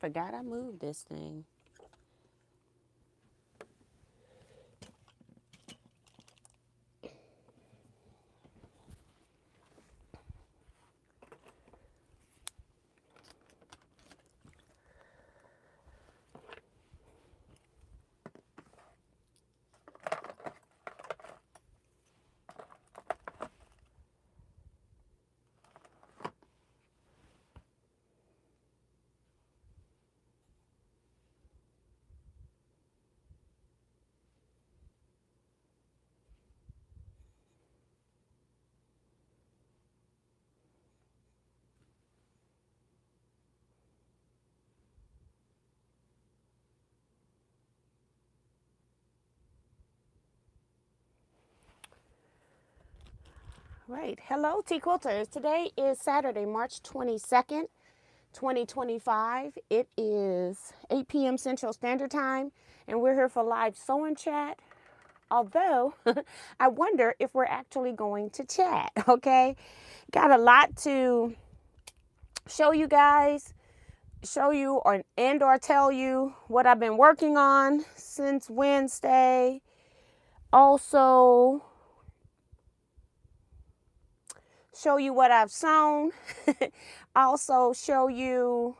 forgot I moved this thing. Right. Hello, Teaquilters. Today is Saturday, March 22nd, 2025. It is 8 p.m. Central Standard Time, and we're here for live sewing chat. Although, I wonder if we're actually going to chat, okay? Got a lot to show you guys, or tell you what I've been working on since Wednesday. Also, show you what I've sewn. Also show you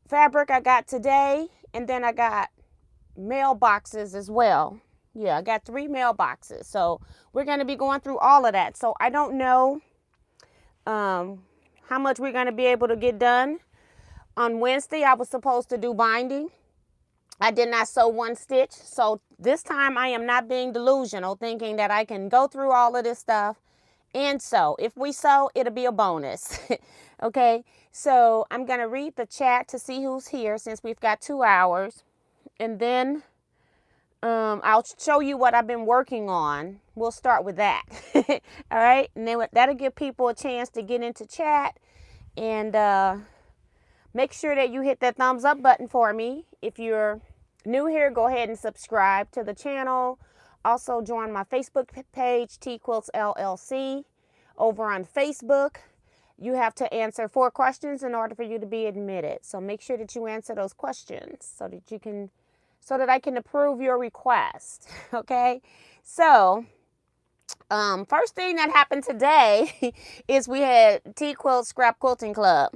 fabric I got today, and then I got mailboxes as well. Yeah, I got 3 mailboxes. So we're going to be going through all of that. So I don't know how much we're going to be able to get done. On Wednesday, I was supposed to do binding. I did not sew 1 stitch. So this time I am not being delusional, thinking that I can go through all of this stuff and sew. If we sew, it'll be a bonus. Okay, so I'm going to read the chat to see who's here since we've got 2 hours. And then I'll show you what I've been working on. We'll start with that. All right, and then that'll give people a chance to get into chat. And make sure that you hit that thumbs up button for me. If you're new here, go ahead and subscribe to the channel. Also join my Facebook page, Teaquilts LLC. Over on Facebook, you have to answer 4 questions in order for you to be admitted. So make sure that you answer those questions so that I can approve your request. Okay. So first thing that happened today is we had Teaquilts Scrap Quilting Club.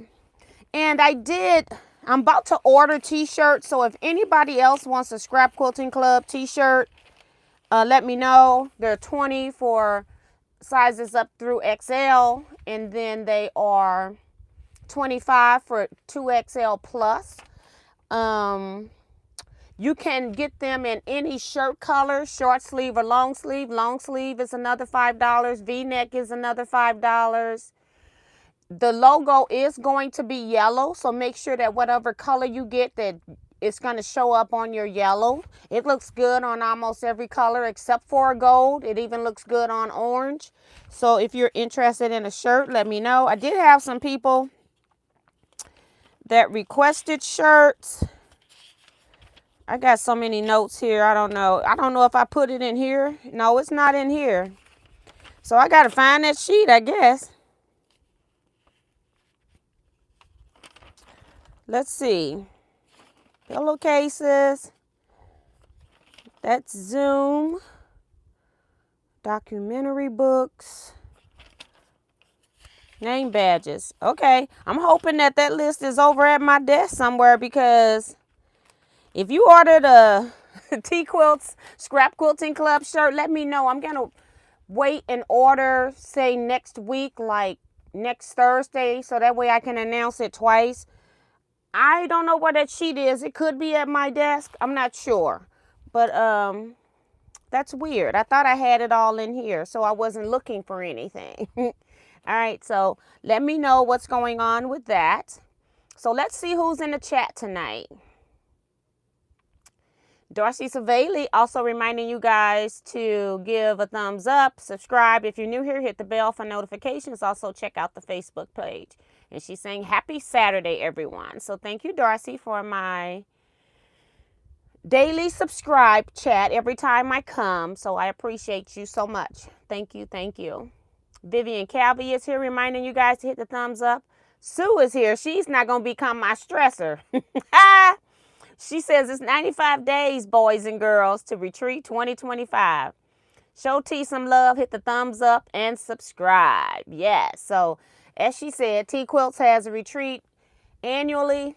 And I'm about to order t-shirts. So if anybody else wants a Scrap Quilting Club t-shirt, let me know. They're 20 for sizes up through XL. And then they are 25 for 2XL plus. You can get them in any shirt color, short sleeve or long sleeve. Long sleeve is another $5. V-neck is another $5. The logo is going to be yellow, so make sure that whatever color you get, that it's going to show up on your yellow. It looks good on almost every color except for gold. It even looks good on orange. So if you're interested in a shirt, let me know. I did have some people that requested shirts. I got so many notes here. I don't know if I put it in here. No, it's not in here. So I got to find that sheet, I guess. Let's see. Pillowcases. That's Zoom. Documentary books. Name badges. Okay. I'm hoping that list is over at my desk somewhere, because if you ordered a Teaquilts Scrap Quilting Club shirt, let me know. I'm going to wait and order, say, next week, like next Thursday, so that way I can announce it twice. I don't know where that sheet is. It could be at my desk. I'm not sure. But that's weird. I thought I had it all in here, so I wasn't looking for anything. All right, so let me know what's going on with that. So let's see who's in the chat tonight. Darcy Savali also reminding you guys to give a thumbs up, subscribe. If you're new here, hit the bell for notifications. Also check out the Facebook page. And she's saying happy Saturday, everyone. So thank you, Darcy, for my daily subscribe chat every time I come. So I appreciate you so much. Thank you. Thank you. Vivian Calvi is here reminding you guys to hit the thumbs up, Sue is here. She's not going to become my stressor. She says it's 95 days, boys and girls, to Retreat 2025. Show T some love, hit the thumbs up, and subscribe. Yes. So, as she said, Teaquilts has a retreat annually,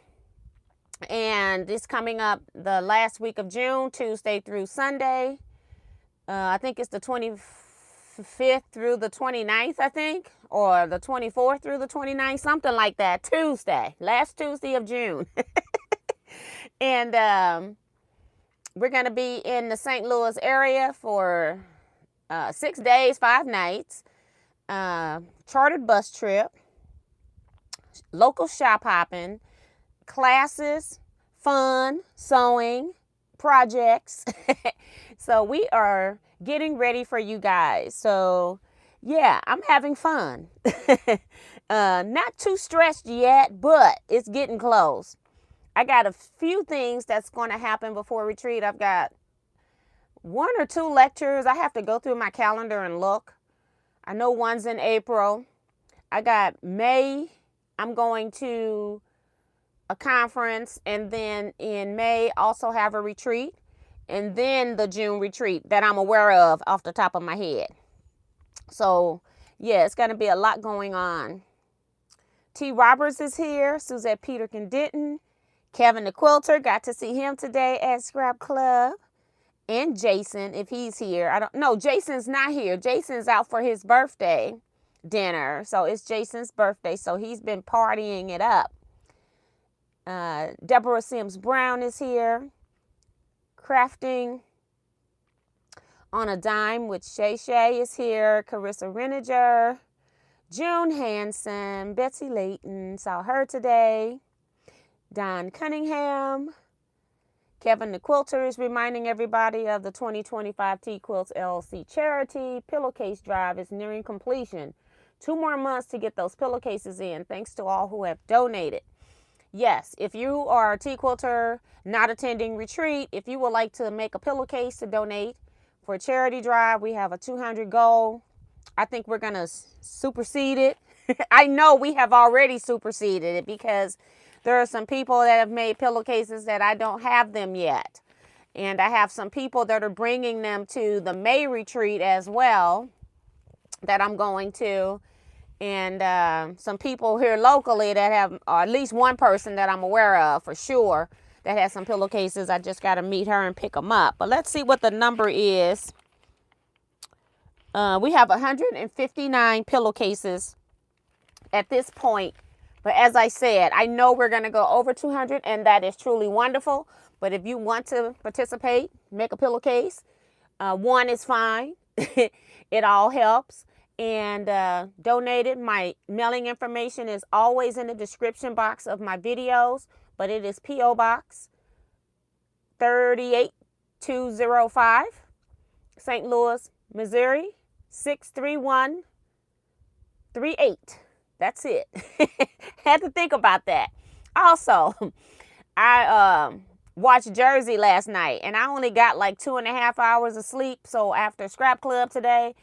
and it's coming up the last week of June, Tuesday through Sunday. I think it's the 25th through the 29th, I think, or the 24th through the 29th, something like that. Tuesday, last Tuesday of June. And we're going to be in the St. Louis area for 6 days, 5 nights, chartered bus trip, local shop hopping, classes, fun, sewing, projects. So we are getting ready for you guys. So yeah, I'm having fun. Not too stressed yet, but it's getting close. I got a few things that's going to happen before retreat. I've got 1 or 2 lectures. I have to go through my calendar and look. I know one's in April. I got May. I'm going to a conference, and then in May also have a retreat, and then the June retreat that I'm aware of off the top of my head. So yeah, it's going to be a lot going on. T. Roberts is here. Suzette Peterkin Denton. Kevin the Quilter, got to see him today at Scrap Club. And Jason, if he's here. I don't know. Jason's not here. Jason's out for his birthday dinner. So it's Jason's birthday. So he's been partying it up. Deborah Sims Brown is here. Crafting on a Dime with Shay Shay is here. Carissa Reninger. June Hanson. Betsy Layton. Saw her today. Don Cunningham. Kevin the Quilter is reminding everybody of the 2025 Teaquilts LLC charity. Pillowcase drive is nearing completion. 2 more months to get those pillowcases in. Thanks to all who have donated. Yes, if you are a Teaquilter not attending retreat, if you would like to make a pillowcase to donate for a charity drive, we have a 200 goal. I think we're going to supersede it. I know we have already superseded it because there are some people that have made pillowcases that I don't have them yet. And I have some people that are bringing them to the May retreat as well that I'm going to. And some people here locally that have, or at least one person that I'm aware of for sure that has some pillowcases. I just got to meet her and pick them up. But let's see what the number is. We have 159 pillowcases at this point. But as I said, I know we're going to go over 200, and that is truly wonderful. But if you want to participate, make a pillowcase. 1 is fine. It all helps. And donate it. My mailing information is always in the description box of my videos. But it is P.O. Box 38205, St. Louis, Missouri, 63138. That's it. Had to think about that. Also, I watched Jersey last night, and I only got like 2.5 hours of sleep. So after Scrap Club today,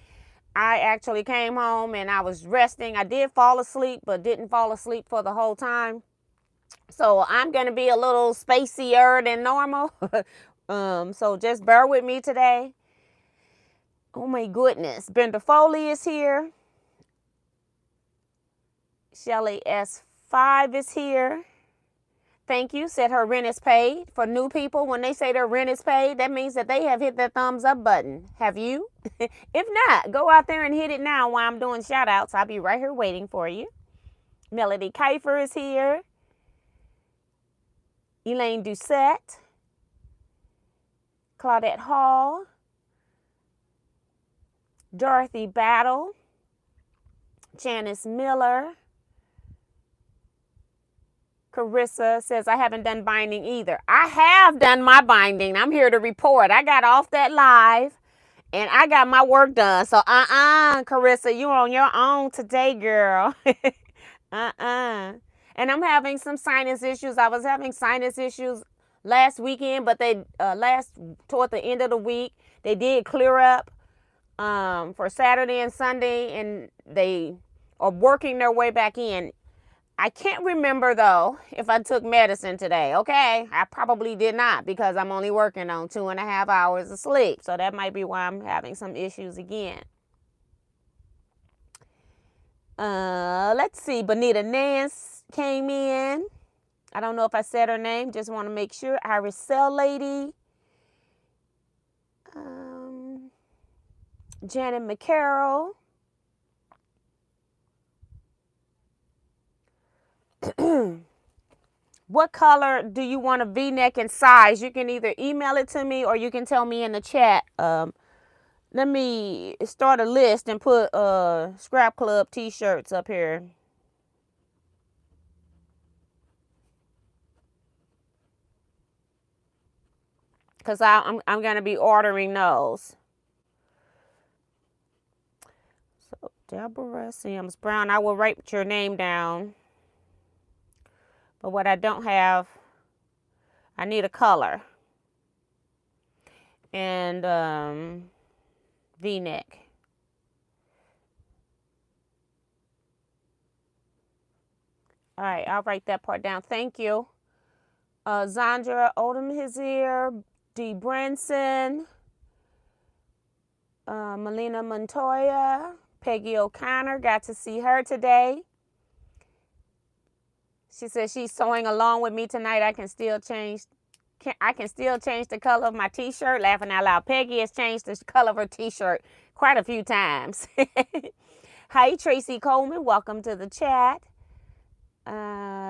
I actually came home and I was resting. I did fall asleep, but didn't fall asleep for the whole time. So I'm going to be a little spacier than normal. So just bear with me today. Oh my goodness. Brenda Foley is here. Shelly S5 is here. Thank you. Said her rent is paid. For new people, when they say their rent is paid, that means that they have hit that thumbs up button. Have you? If not, go out there and hit it now while I'm doing shout outs. I'll be right here waiting for you. Melody Kiefer is here. Elaine Doucette. Claudette Hall. Dorothy Battle. Janice Miller. Carissa says, I haven't done binding either. I have done my binding. I'm here to report. I got off that live and I got my work done. So, Carissa, you're on your own today, girl. And I'm having some sinus issues. I was having sinus issues last weekend, but they, toward the end of the week, they did clear up, for Saturday and Sunday, and they are working their way back in. I can't remember, though, if I took medicine today, okay? I probably did not because I'm only working on 2.5 hours of sleep. So that might be why I'm having some issues again. Let's see. Bonita Nance came in. I don't know if I said her name. Just want to make sure. Iris Cell Lady. Janet McCarroll. What color do you want a V-neck and size? You can either email it to me or you can tell me in the chat. Let me start a list and put Scrap Club t-shirts up here. Because I'm going to be ordering those. So, Deborah Sims Brown, I will write your name down. But what I don't have, I need a color. And V-neck. All right, I'll write that part down. Thank you. Zandra Odom is here. D. Branson. Melina Montoya. Peggy O'Connor. Got to see her today. She says she's sewing along with me tonight. I can still change the color of my t-shirt. Laughing out loud. Peggy has changed the color of her t-shirt quite a few times. Hi, Tracy Coleman. Welcome to the chat.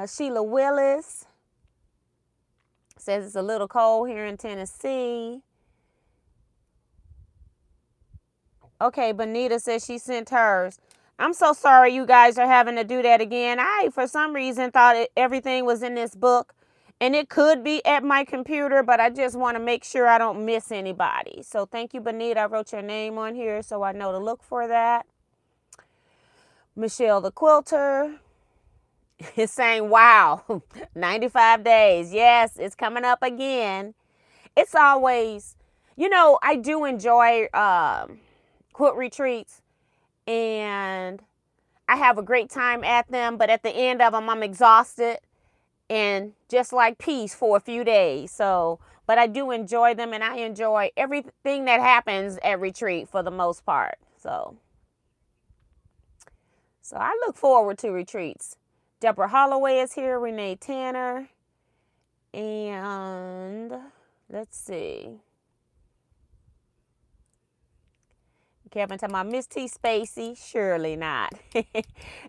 Sheila Willis says it's a little cold here in Tennessee. Okay, Bonita says she sent hers. I'm so sorry you guys are having to do that again. I, for some reason, thought everything was in this book. And it could be at my computer, but I just want to make sure I don't miss anybody. So thank you, Bonita. I wrote your name on here so I know to look for that. Michelle the Quilter is saying, wow, 95 days. Yes, it's coming up again. It's always, I do enjoy quilt retreats. And I have a great time at them. But at the end of them, I'm exhausted. And just like peace for a few days. So, but I do enjoy them, and I enjoy everything that happens at retreat for the most part. So I look forward to retreats. Deborah Holloway is here, Renee Tanner, and let's see. Kevin talking about Miss T. Spacey. Surely not.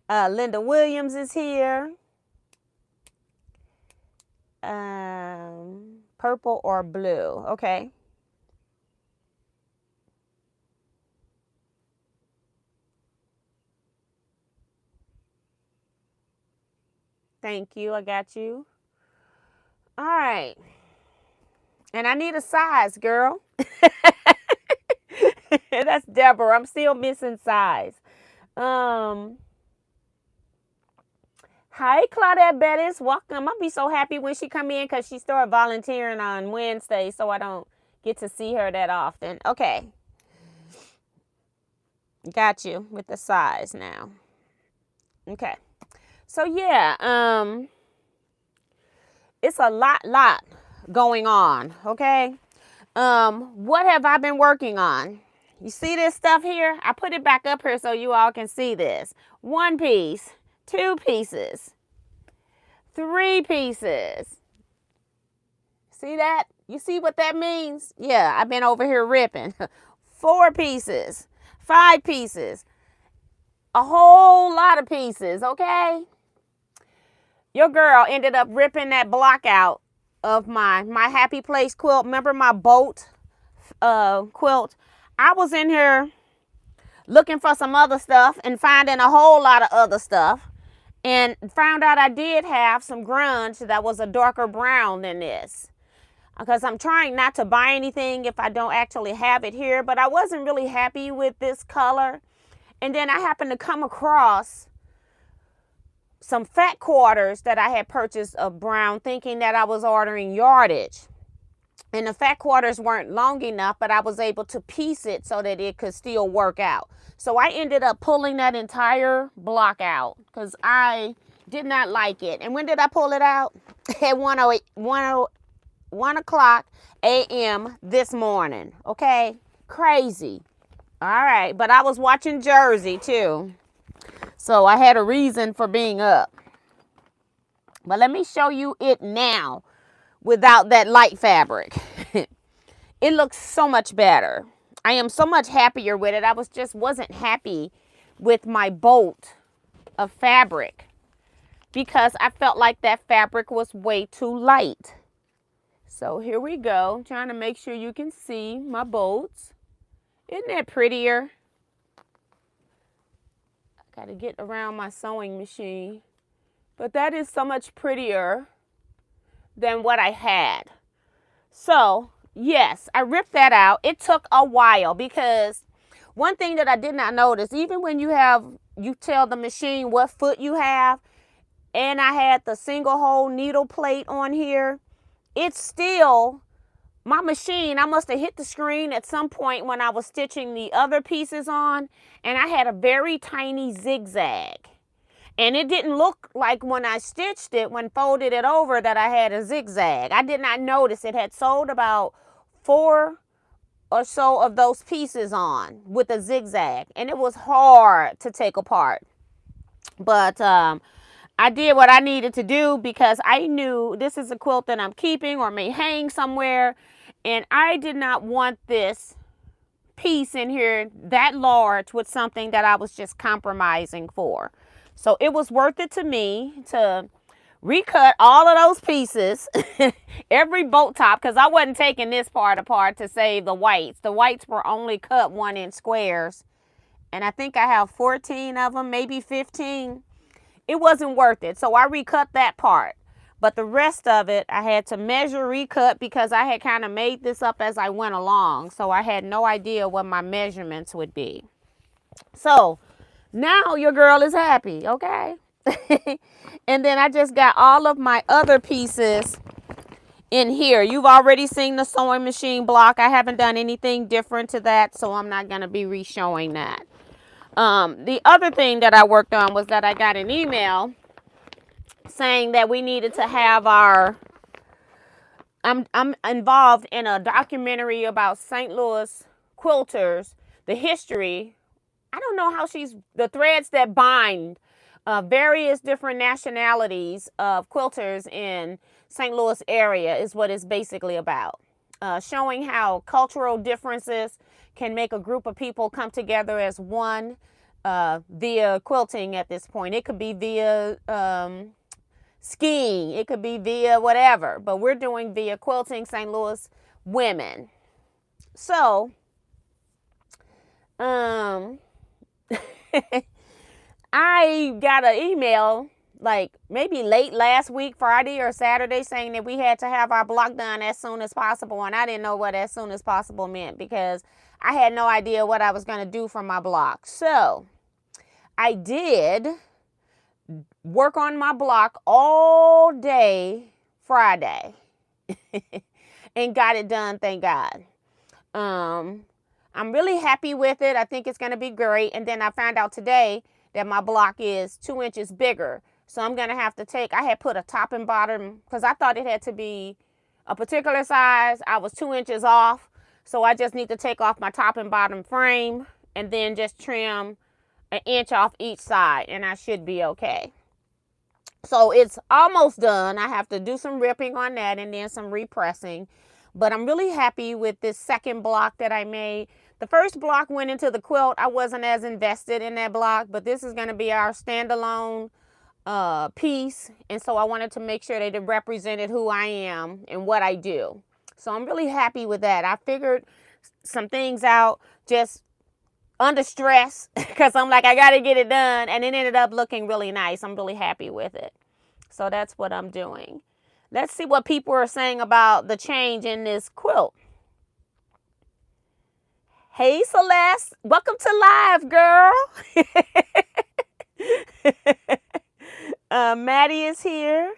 Linda Williams is here. Purple or blue. Okay. Thank you. I got you. All right. And I need a size, girl. That's Deborah. I'm still missing size. Hi, Claudette Bettis. Welcome. I'll be so happy when she come in because she started volunteering on Wednesday, so I don't get to see her that often. Okay. Got you with the size now. Okay. So, yeah, it's a lot going on, okay? What have I been working on? You see this stuff here? I put it back up here so you all can see this. 1 piece. 2 pieces, 3 pieces. See that? You see what that means? Yeah, I've been over here ripping. 4 pieces, 5 pieces, a whole lot of pieces, okay? Your girl ended up ripping that block out of my Happy Place quilt. Remember my boat quilt? I was in here looking for some other stuff and finding a whole lot of other stuff. And found out I did have some grunge that was a darker brown than this. Because I'm trying not to buy anything if I don't actually have it here. But I wasn't really happy with this color. And then I happened to come across some fat quarters that I had purchased of brown, thinking that I was ordering yardage. And the fat quarters weren't long enough, but I was able to piece it so that it could still work out. So I ended up pulling that entire block out because I Did not like it. And when did I pull it out? At 1 o'clock a.m. this morning. Okay? Crazy. All right. But I was watching Jersey too. So I had a reason for being up. But let me show you it now without that light fabric. It looks so much better. I am so much happier with it. I wasn't happy with my bolt of fabric because I felt like that fabric was way too light. So here we go. I'm trying to make sure you can see my bolts. Isn't that prettier? I got to get around my sewing machine. But that is so much prettier than what I had. So, yes, I ripped that out. It took a while because one thing that I did not notice, even when you tell the machine what foot you have, and I had the single hole needle plate on here, it's still, my machine, I must have hit the screen at some point when I was stitching the other pieces on, and I had a very tiny zigzag. And it didn't look like when I stitched it, when folded it over, that I had a zigzag. I did not notice. It had sewed about 4 or so of those pieces on with a zigzag. And it was hard to take apart. But I did what I needed to do because I knew this is a quilt that I'm keeping or may hang somewhere. And I did not want this piece in here that large with something that I was just compromising for. So it was worth it to me to recut all of those pieces, every bolt top, because I wasn't taking this part apart to save the whites. The whites were only cut 1-inch squares. And I think I have 14 of them, maybe 15. It wasn't worth it. So I recut that part. But the rest of it, I had to measure, recut, because I had kind of made this up as I went along. So I had no idea what my measurements would be. So now your girl is happy, okay? And then I just got all of my other pieces in here. You've already seen the sewing machine block. I haven't done anything different to that, so I'm not going to be re-showing that. The other thing that I worked on was that I got an email saying that we needed to have our... I'm involved in a documentary about St. Louis quilters, the history. I don't know how the threads that bind various different nationalities of quilters in St. Louis area is what it's basically about. Showing how cultural differences can make a group of people come together as one via quilting at this point. It could be via skiing. It could be via whatever. But we're doing via quilting St. Louis women. So, I got an email like maybe late last week, Friday or Saturday, saying that we had to have our block done as soon as possible. And I didn't know what as soon as possible meant because I had no idea what I was going to do for my block. So I did work on my block all day Friday and got it done, thank God. I'm really happy with it. I think it's going to be great. And then I found out today that my block is 2 inches bigger. So I'm going to have to I had put a top and bottom because I thought it had to be a particular size. I was 2 inches off. So I just need to take off my top and bottom frame and then just trim 1 inch off each side and I should be okay. So it's almost done. I have to do some ripping on that and then some repressing. But I'm really happy with this second block that I made. The first block went into the quilt. I wasn't as invested in that block, but this is going to be our standalone piece. And so I wanted to make sure that it represented who I am and what I do. So I'm really happy with that. I figured some things out just under stress because I'm like, I got to get it done. And it ended up looking really nice. I'm really happy with it. So that's what I'm doing. Let's see what people are saying about the change in this quilt. Hey, Celeste. Welcome to live, girl. Maddie is here.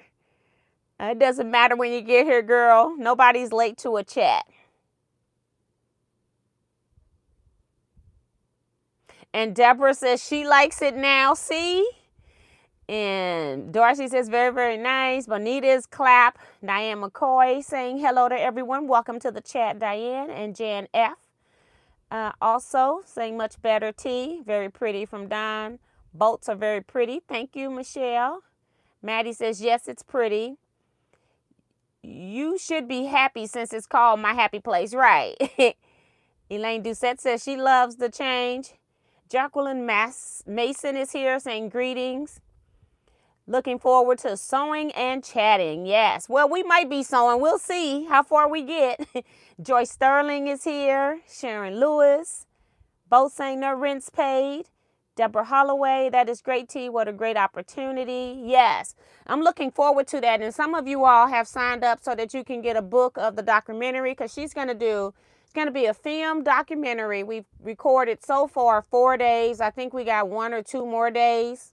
It doesn't matter when you get here, girl. Nobody's late to a chat. And Deborah says she likes it now. See? And Darcy says, very, very nice. Bonita's clap. Diane McCoy saying hello to everyone. Welcome to the chat, Diane. And Jan F. Also saying much better T. Very pretty from Don. Boats are very pretty. Thank you, Michelle. Maddie says, yes, it's pretty. You should be happy since it's called My Happy Place. Right. Elaine Doucette says she loves the change. Jacqueline Mason is here saying greetings. Looking forward to sewing and chatting. Yes. Well, we might be sewing. We'll see how far we get. Joyce Sterling is here. Sharon Lewis. Both saying their rent's paid. Deborah Holloway, that is great, T. What a great opportunity. Yes. I'm looking forward to that. And some of you all have signed up so that you can get a book of the documentary, because she's going to do, it's going to be a film documentary. We've recorded so far 4 days. I think we got 1 or 2 more days.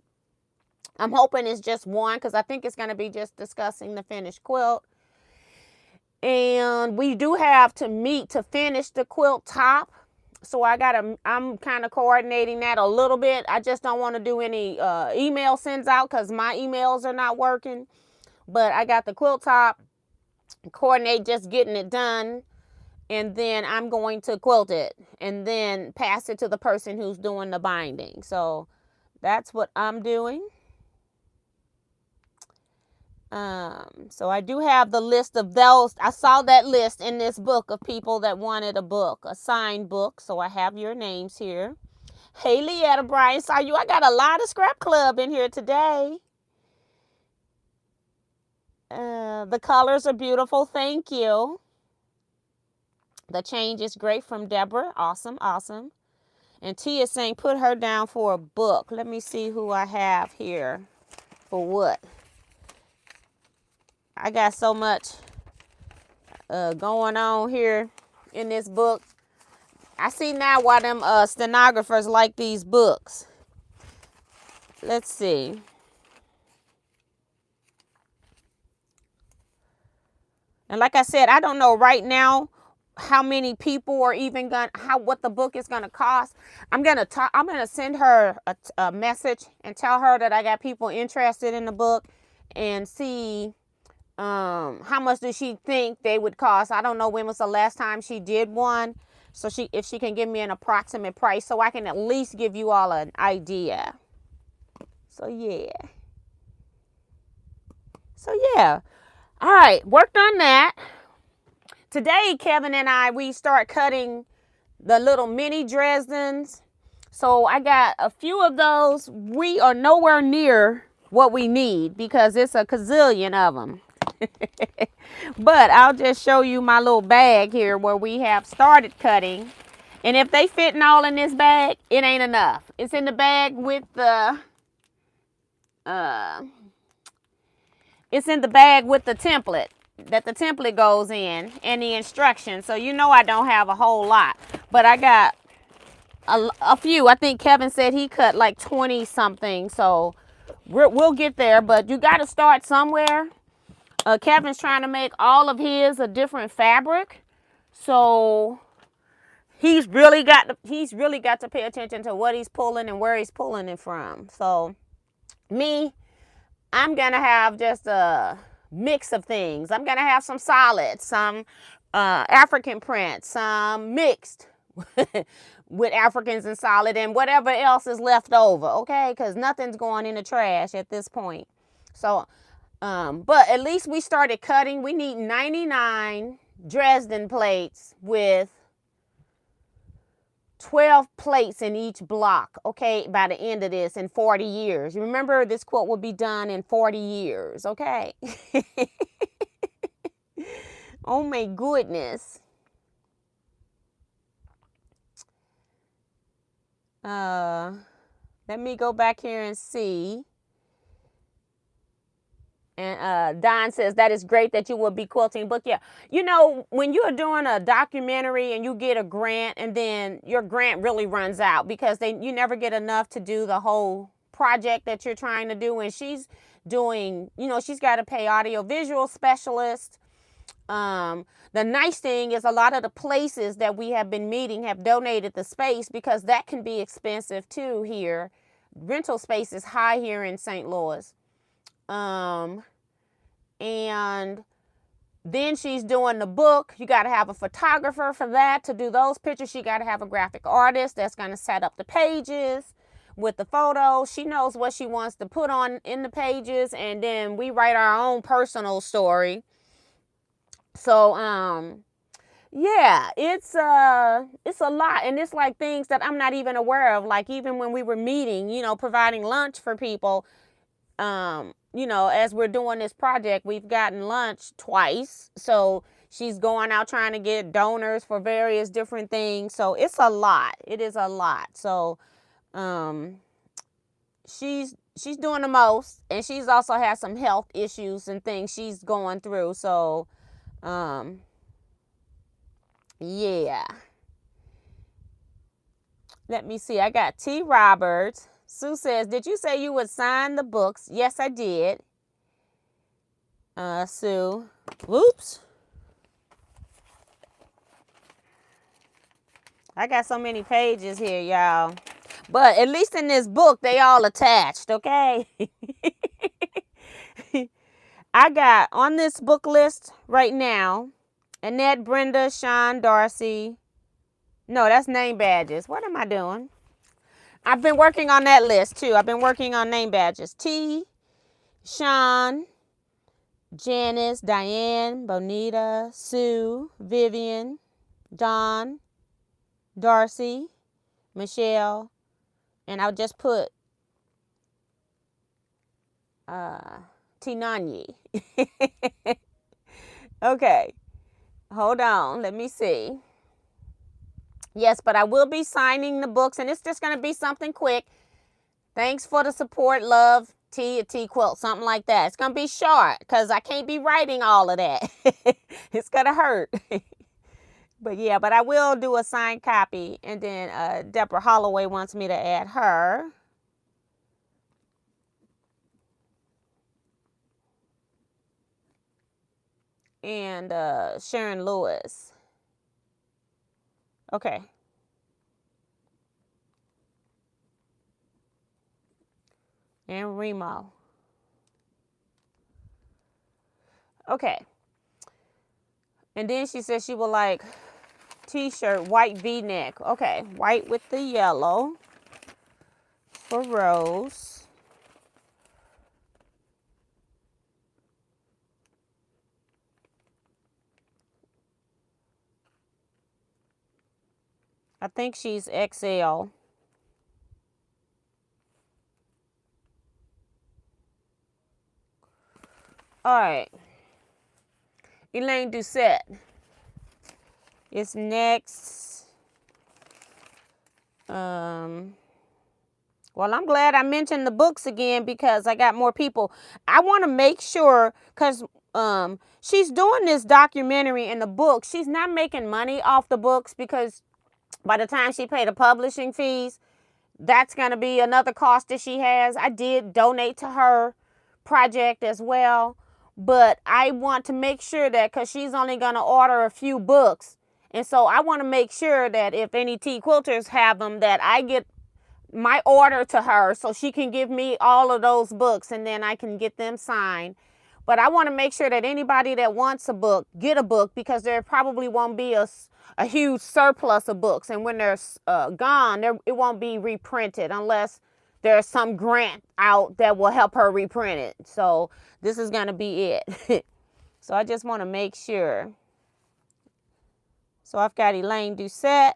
I'm hoping it's just 1, because I think it's going to be just discussing the finished quilt. And we do have to meet to finish the quilt top. So I'm kind of coordinating that a little bit. I just don't want to do any email sends out because my emails are not working. But I got the quilt top, coordinate just getting it done. And then I'm going to quilt it and then pass it to the person who's doing the binding. So that's what I'm doing. So I do have the list of those. I saw that list in this book of people that wanted a book, a signed book. So I have your names here. Hey, Leetta, Brian, saw you. I got a lot of Scrap Club in here today. The colors are beautiful. Thank you. The change is great from Deborah. Awesome, awesome. And T is saying put her down for a book. Let me see who I have here for what. I got so much going on here in this book. I see now why them stenographers like these books. Let's see. And like I said, I don't know right now how many people are even what the book is gonna cost. I'm gonna send her a message and tell her that I got people interested in the book and see how much does she think they would cost. I don't know when was the last time she did one, so if she can give me an approximate price so I can at least give you all an idea. So yeah, all right, worked on that. Today Kevin and we start cutting the little mini Dresdens. So I got a few of those. We are nowhere near what we need because it's a gazillion of them. But I'll just show you my little bag here where we have started cutting. And if they fit all in this bag, it ain't enough. It's in the bag with the template that the template goes in and the instructions. So you know I don't have a whole lot, but I got a few. I think Kevin said he cut like 20 something. So we'll get there, but you got to start somewhere. Kevin's trying to make all of his a different fabric, so he's really got to pay attention to what he's pulling and where he's pulling it from. So I'm gonna have just a mix of things. I'm gonna have some solids, some African prints, some mixed with Africans and solid, and whatever else is left over. Okay, because nothing's going in the trash at this point. So. But at least we started cutting. We need 99 Dresden plates with 12 plates in each block, okay, by the end of this in 40 years. Remember, this quilt will be done in 40 years, okay? Oh, my goodness. Let me go back here and see. And Don says, that is great that you will be quilting book. Yeah. You know, when you're doing a documentary and you get a grant and then your grant really runs out because you never get enough to do the whole project that you're trying to do. And she's doing, you know, she's got to pay audiovisual specialists. The nice thing is a lot of the places that we have been meeting have donated the space because that can be expensive too here. rental space is high here in St. Louis. And then she's doing the book. You got to have a photographer for that to do those pictures. She got to have a graphic artist that's going to set up the pages with the photos. She knows what she wants to put on in the pages, and then we write our own personal story. So yeah, it's a lot, and it's like things that I'm not even aware of. Like even when we were meeting, providing lunch for people, as we're doing this project, we've gotten lunch twice. So she's going out trying to get donors for various different things. So it's a lot. It is a lot. So she's doing the most, and she's also has some health issues and things she's going through. So yeah. Let me see. I got T. Roberts. Sue says, did you say you would sign the books? Yes, I did. Sue. Whoops. I got so many pages here, y'all. But at least in this book, they all attached, okay? I got on this book list right now, Annette, Brenda, Sean, Darcy. No, that's name badges. What am I doing? I've been working on that list too. I've been working on name badges. T, Sean, Janice, Diane, Bonita, Sue, Vivian, Don, Darcy, Michelle, and I'll just put Tinanyi. Okay, hold on. Let me see. Yes, but I will be signing the books, and it's just going to be something quick. Thanks for the support, love, T at Teaquilts, something like that. It's going to be short because I can't be writing all of that. It's going to hurt. But yeah, but I will do a signed copy, and then Deborah Holloway wants me to add her. And Sharon Lewis. Okay. And Remo. Okay. And then she said she would like t-shirt, white V-neck. Okay, white with the yellow for Rose. I think she's XL. All right. Elaine Doucette is next. Well, I'm glad I mentioned the books again because I got more people. I want to make sure, because she's doing this documentary in the book. She's not making money off the books because by the time she paid the publishing fees, that's going to be another cost that she has. I did donate to her project as well. But I want to make sure that, because she's only going to order a few books. And so I want to make sure that if any tea quilters have them, that I get my order to her so she can give me all of those books and then I can get them signed. But I want to make sure that anybody that wants a book, get a book, because there probably won't be a huge surplus of books. And when they're gone, it won't be reprinted unless there's some grant out that will help her reprint it. So this is going to be it. So I just want to make sure. So I've got Elaine Doucette.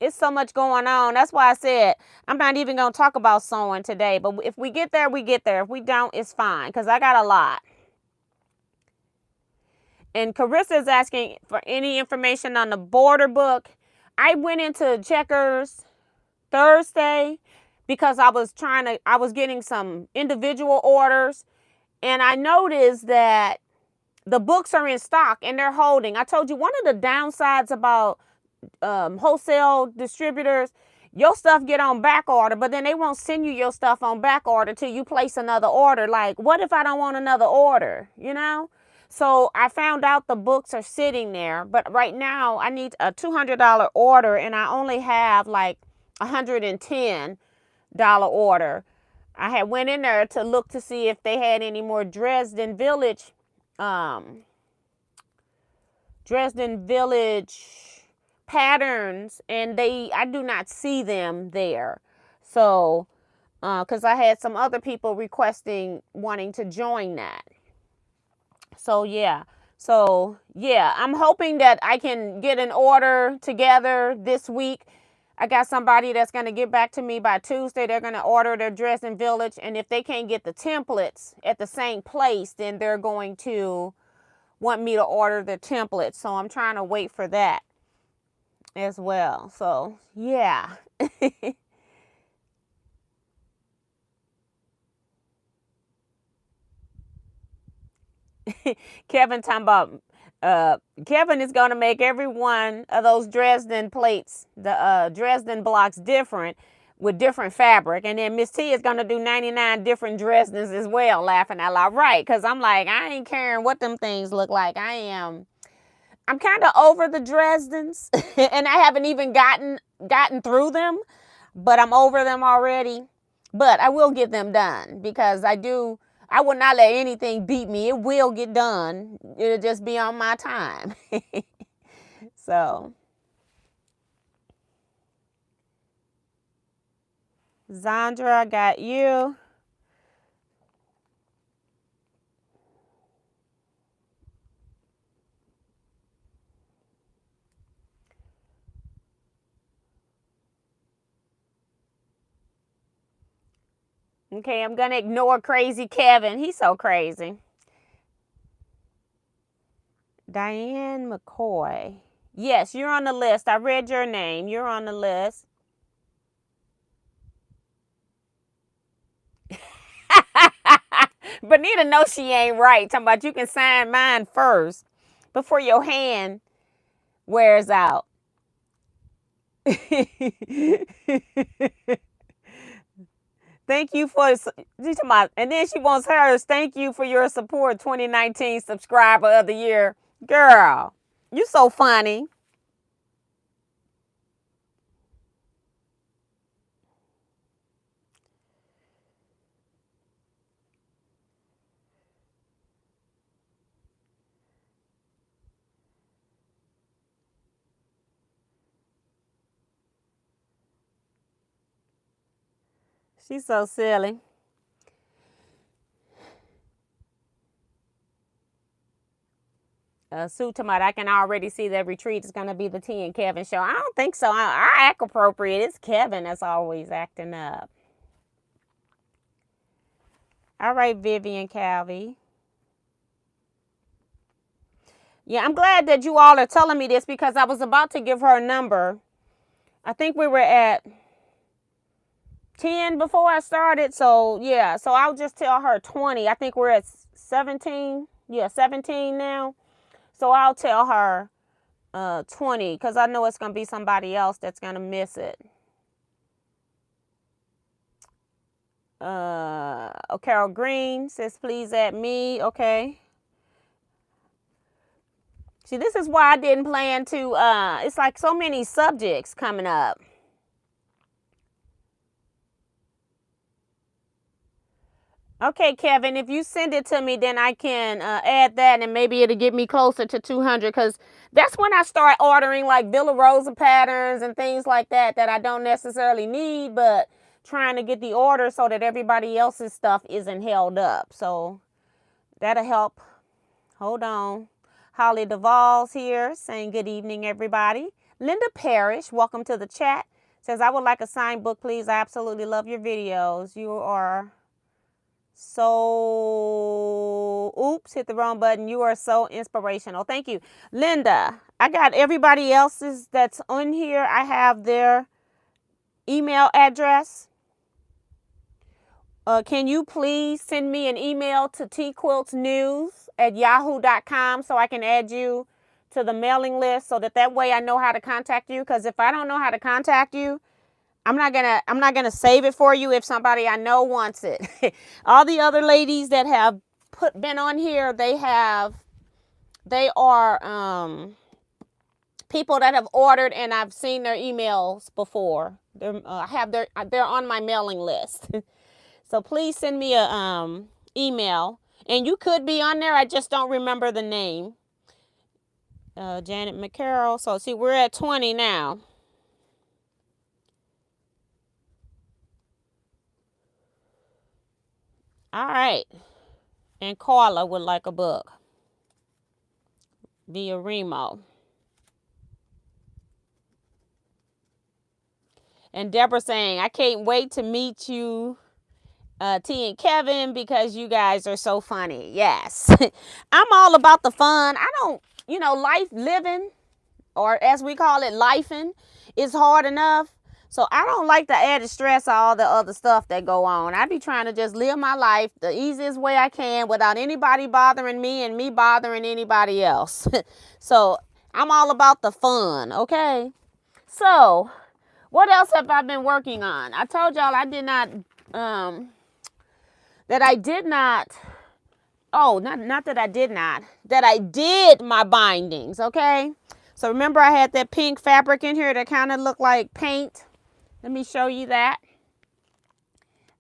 It's so much going on. That's why I said I'm not even going to talk about sewing today. But if we get there, we get there. If we don't, it's fine because I got a lot. And Carissa is asking for any information on the border book. I went into Checkers Thursday because I was getting some individual orders, and I noticed that the books are in stock and they're holding. I told you one of the downsides about wholesale distributors, your stuff get on back order, but then they won't send you your stuff on back order till you place another order. Like, what if I don't want another order, So I found out the books are sitting there, but right now I need a $200 order, and I only have like $110 order. I had went in there to look to see if they had any more Dresden Village patterns, and I do not see them there. So because I had some other people wanting to join that. So yeah, I'm hoping that I can get an order together this week. I got somebody that's going to get back to me by Tuesday. They're going to order their Dresden Village, and if they can't get the templates at the same place, then they're going to want me to order the templates. So I'm trying to wait for that as well. So yeah. Kevin talking about Kevin is going to make every one of those Dresden plates, the Dresden blocks, different with different fabric. And then Miss T is going to do 99 different Dresdens as well, laughing out loud. Right, because I'm like, I ain't caring what them things look like. I'm kind of over the Dresdens, and I haven't even gotten through them, but I'm over them already. But I will get them done because I will not let anything beat me. It will get done. It'll just be on my time. So, Zandra, I got you. Okay, I'm going to ignore crazy Kevin. He's so crazy. Diane McCoy. Yes, you're on the list. I read your name. You're on the list. Bonita knows she ain't right. Talking about you can sign mine first before your hand wears out. Thank you for, and then she wants hers. Thank you for your support, 2019 subscriber of the year. Girl, you so funny. She's so silly. Sue Tomato, I can already see that retreat is going to be the T and Kevin show. I don't think so. I act appropriate. It's Kevin that's always acting up. All right, Vivian Calvi. Yeah, I'm glad that you all are telling me this because I was about to give her a number. I think we were at 10 before I started. So, yeah. So, I'll just tell her 20. I think we're at 17. Yeah, 17 now. So, I'll tell her 20 because I know it's going to be somebody else that's going to miss it. Carol Green says, please add me. Okay. See, this is why I didn't plan to, it's like so many subjects coming up. Okay, Kevin, if you send it to me, then I can add that and maybe it'll get me closer to 200 because that's when I start ordering like Villa Rosa patterns and things like that I don't necessarily need, but trying to get the order so that everybody else's stuff isn't held up. So that'll help. Hold on. Holly Duvall's here saying good evening, everybody. Linda Parrish, welcome to the chat. Says, I would like a signed book, please. I absolutely love your videos. You are so, oops, hit the wrong button. You are so inspirational. Thank you. Linda, I got everybody else's that's on here. I have their email address. Can you please send me an email to teaquiltsnews@yahoo.com so I can add you to the mailing list so that way I know how to contact you? Because if I don't know how to contact you, I'm not gonna save it for you if somebody I know wants it. All the other ladies that have been on here, they are people that have ordered and I've seen their emails before. They're they're on my mailing list. So please send me a email, and you could be on there. I just don't remember the name. Janet McCarroll. So see, we're at 20 now. All right. And Carla would like a book via Remo. And Deborah saying, I can't wait to meet you, T and Kevin, because you guys are so funny. Yes. I'm all about the fun. I don't, life living, or as we call it, lifing, is hard enough. So I don't like the added stress of all the other stuff that go on. I be trying to just live my life the easiest way I can without anybody bothering me and me bothering anybody else. So I'm all about the fun, okay? So what else have I been working on? I told y'all I did not, not that I did my bindings, okay? So remember I had that pink fabric in here that kind of looked like paint. Let me show you that.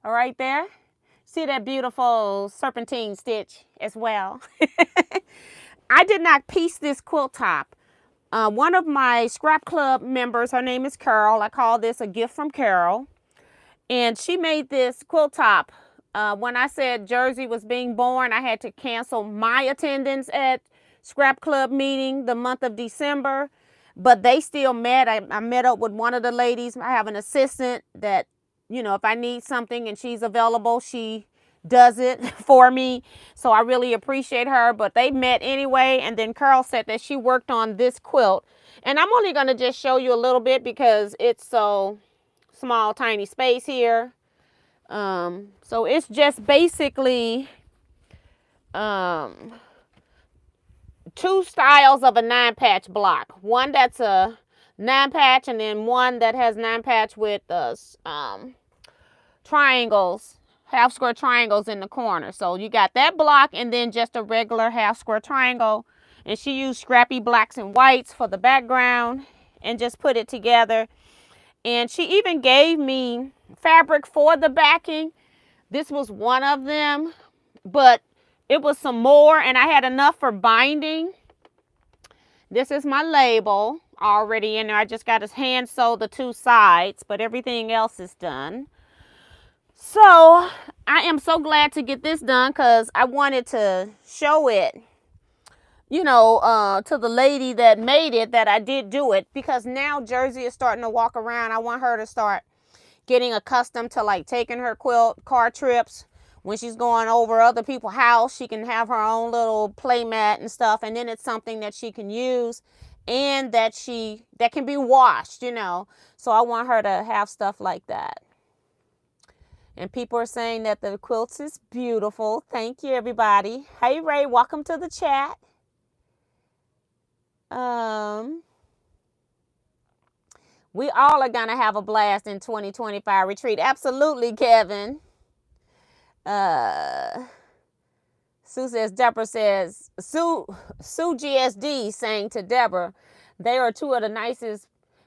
All right there. See that beautiful serpentine stitch as well. I did not piece this quilt top. One of my scrap club members, her name is Carol. I call this a gift from Carol. And she made this quilt top. When I said Jersey was being born, I had to cancel my attendance at scrap club meeting the month of December. But they still met. I met up with one of the ladies. I have an assistant that, if I need something and she's available, she does it for me. So I really appreciate her. But they met anyway. And then Carol said that she worked on this quilt. And I'm only going to just show you a little bit because it's so small, tiny space here. So it's just basically two styles of a 9-patch block. One that's a 9-patch and then one that has 9-patch with triangles, half square triangles in the corner. So you got that block and then just a regular half square triangle. And she used scrappy blacks and whites for the background and just put it together. And she even gave me fabric for the backing. This was one of them, but it was some more and I had enough for binding. This is my label already in there. I just got to hand sew the two sides, but everything else is done. So I am so glad to get this done because I wanted to show it, to the lady that made it, that I did do it, because now Jersey is starting to walk around. I want her to start getting accustomed to like taking her quilt car trips. When she's going over other people's house, she can have her own little play mat and stuff. And then it's something that she can use and that can be washed, So I want her to have stuff like that. And people are saying that the quilts is beautiful. Thank you, everybody. Hey, Ray, welcome to the chat. We all are going to have a blast in 2025 retreat. Absolutely, Kevin. Sue says, Deborah says, Sue GSD saying to Deborah, they are two of the nicest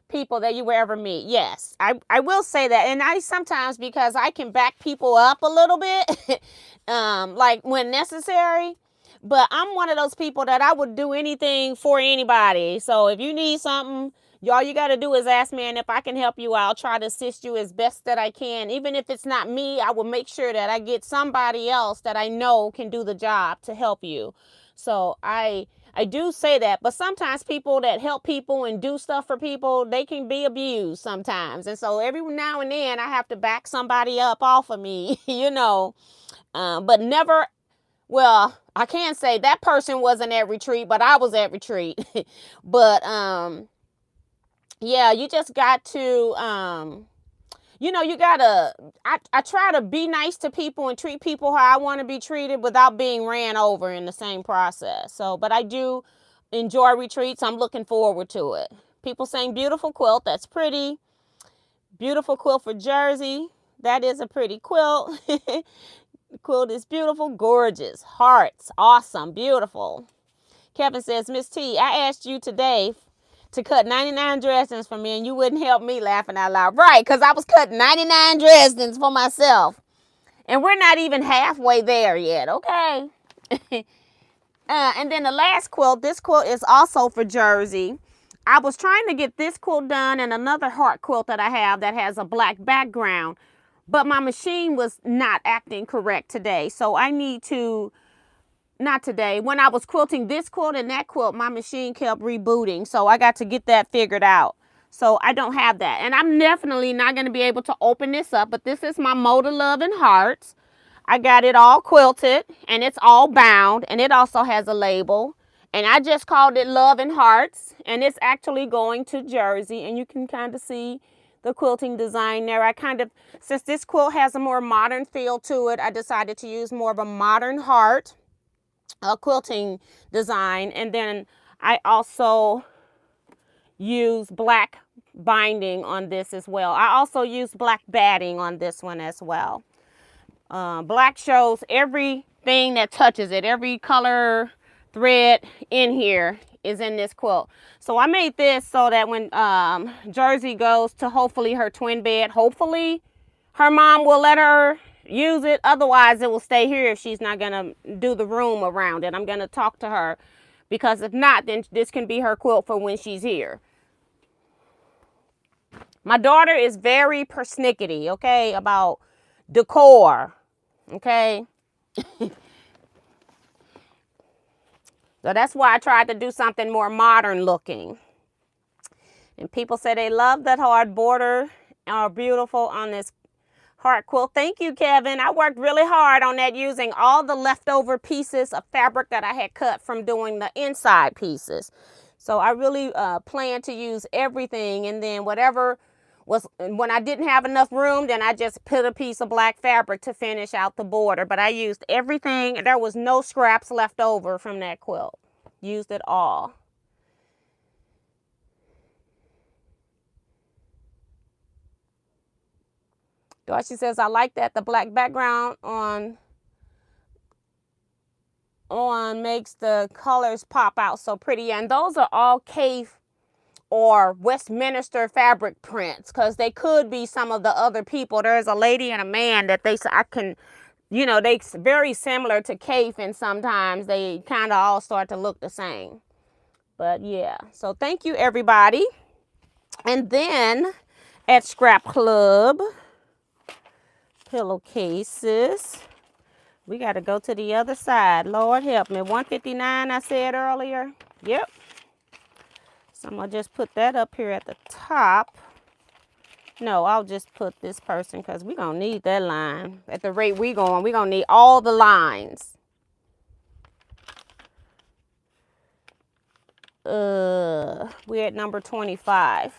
people that you will ever meet. Yes, I will say that. And I sometimes, because I can back people up a little bit, like when necessary. But I'm one of those people that I would do anything for anybody. So if you need something, all you got to do is ask me, and if I can help you, I'll try to assist you as best that I can. Even if it's not me, I will make sure that I get somebody else that I know can do the job to help you. So I do say that, but sometimes people that help people and do stuff for people, they can be abused sometimes. And so every now and then I have to back somebody up off of me, but never. Well, I can't say that person wasn't at retreat, but I was at retreat. But, yeah, you just got to, I try to be nice to people and treat people how I want to be treated without being ran over in the same process. So, but I do enjoy retreats. I'm looking forward to it. People saying beautiful quilt. That's pretty. Beautiful quilt for Jersey. That is a pretty quilt. The quilt is beautiful, gorgeous, hearts, awesome, beautiful. Kevin says, Miss T, I asked you today to cut 99 dressings for me, and you wouldn't help me, laughing out loud. Right, because I was cutting 99 dressings for myself. And we're not even halfway there yet, okay? And then the last quilt, this quilt is also for Jersey. I was trying to get this quilt done and another heart quilt that I have that has a black background, but my machine was not acting correct today. So I need to, not today, when I was quilting this quilt and that quilt, my machine kept rebooting. So I got to get that figured out. So I don't have that. And I'm definitely not going to be able to open this up, but this is my Motor Love and Hearts. I got it all quilted and it's all bound, and it also has a label. And I just called it Love and Hearts, and it's actually going to Jersey, and you can kind of see the quilting design there. I kind of, since this quilt has a more modern feel to it, I decided to use more of a modern heart quilting design. And then I also use black binding on this as well. I also use black batting on this one as well. Black shows everything that touches it. Every color thread in here is in this quilt. So I made this so that when Jersey goes to hopefully her twin bed, hopefully her mom will let her use it. Otherwise it will stay here if she's not gonna do the room around it. I'm gonna talk to her, because if not, then this can be her quilt for when she's here. My daughter is very persnickety, okay, about decor, okay. So that's why I tried to do something more modern looking. And people say they love that hard border, are beautiful on this heart quilt. Thank you, Kevin. I worked really hard on that using all the leftover pieces of fabric that I had cut from doing the inside pieces. So I really plan to use everything, and then whatever was, when I didn't have enough room, then I just put a piece of black fabric to finish out the border. But I used everything. There was no scraps left over from that quilt. Used it all. Dorothy says, I like that the black background on makes the colors pop out so pretty. And those are all Cave or Westminster fabric prints, because they could be some of the other people. There's a lady and a man that they say I can, you know, they very similar to Cave, and sometimes they kind of all start to look the same. But yeah, so thank you everybody. And then at Scrap Club, pillowcases, we got to go to the other side. Lord help me. 159 I said earlier. Yep. So I'm going to just put that up here at the top. No, I'll just put this person, because we're going to need that line. At the rate we're going to need all the lines. We're at number 25.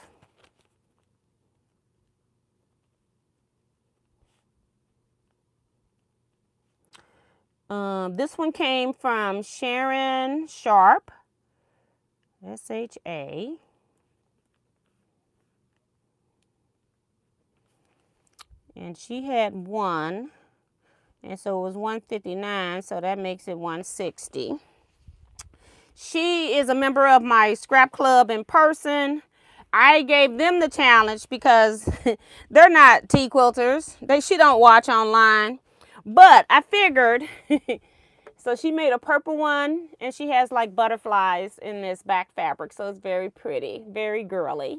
This one came from Sharon Sharp. S-H-A. And she had one. And so it was 159. So that makes it 160. She is a member of my scrap club in person. I gave them the challenge because they're not Teaquilters. She don't watch online. But I figured... So she made a purple one, and she has like butterflies in this back fabric. So it's very pretty, very girly.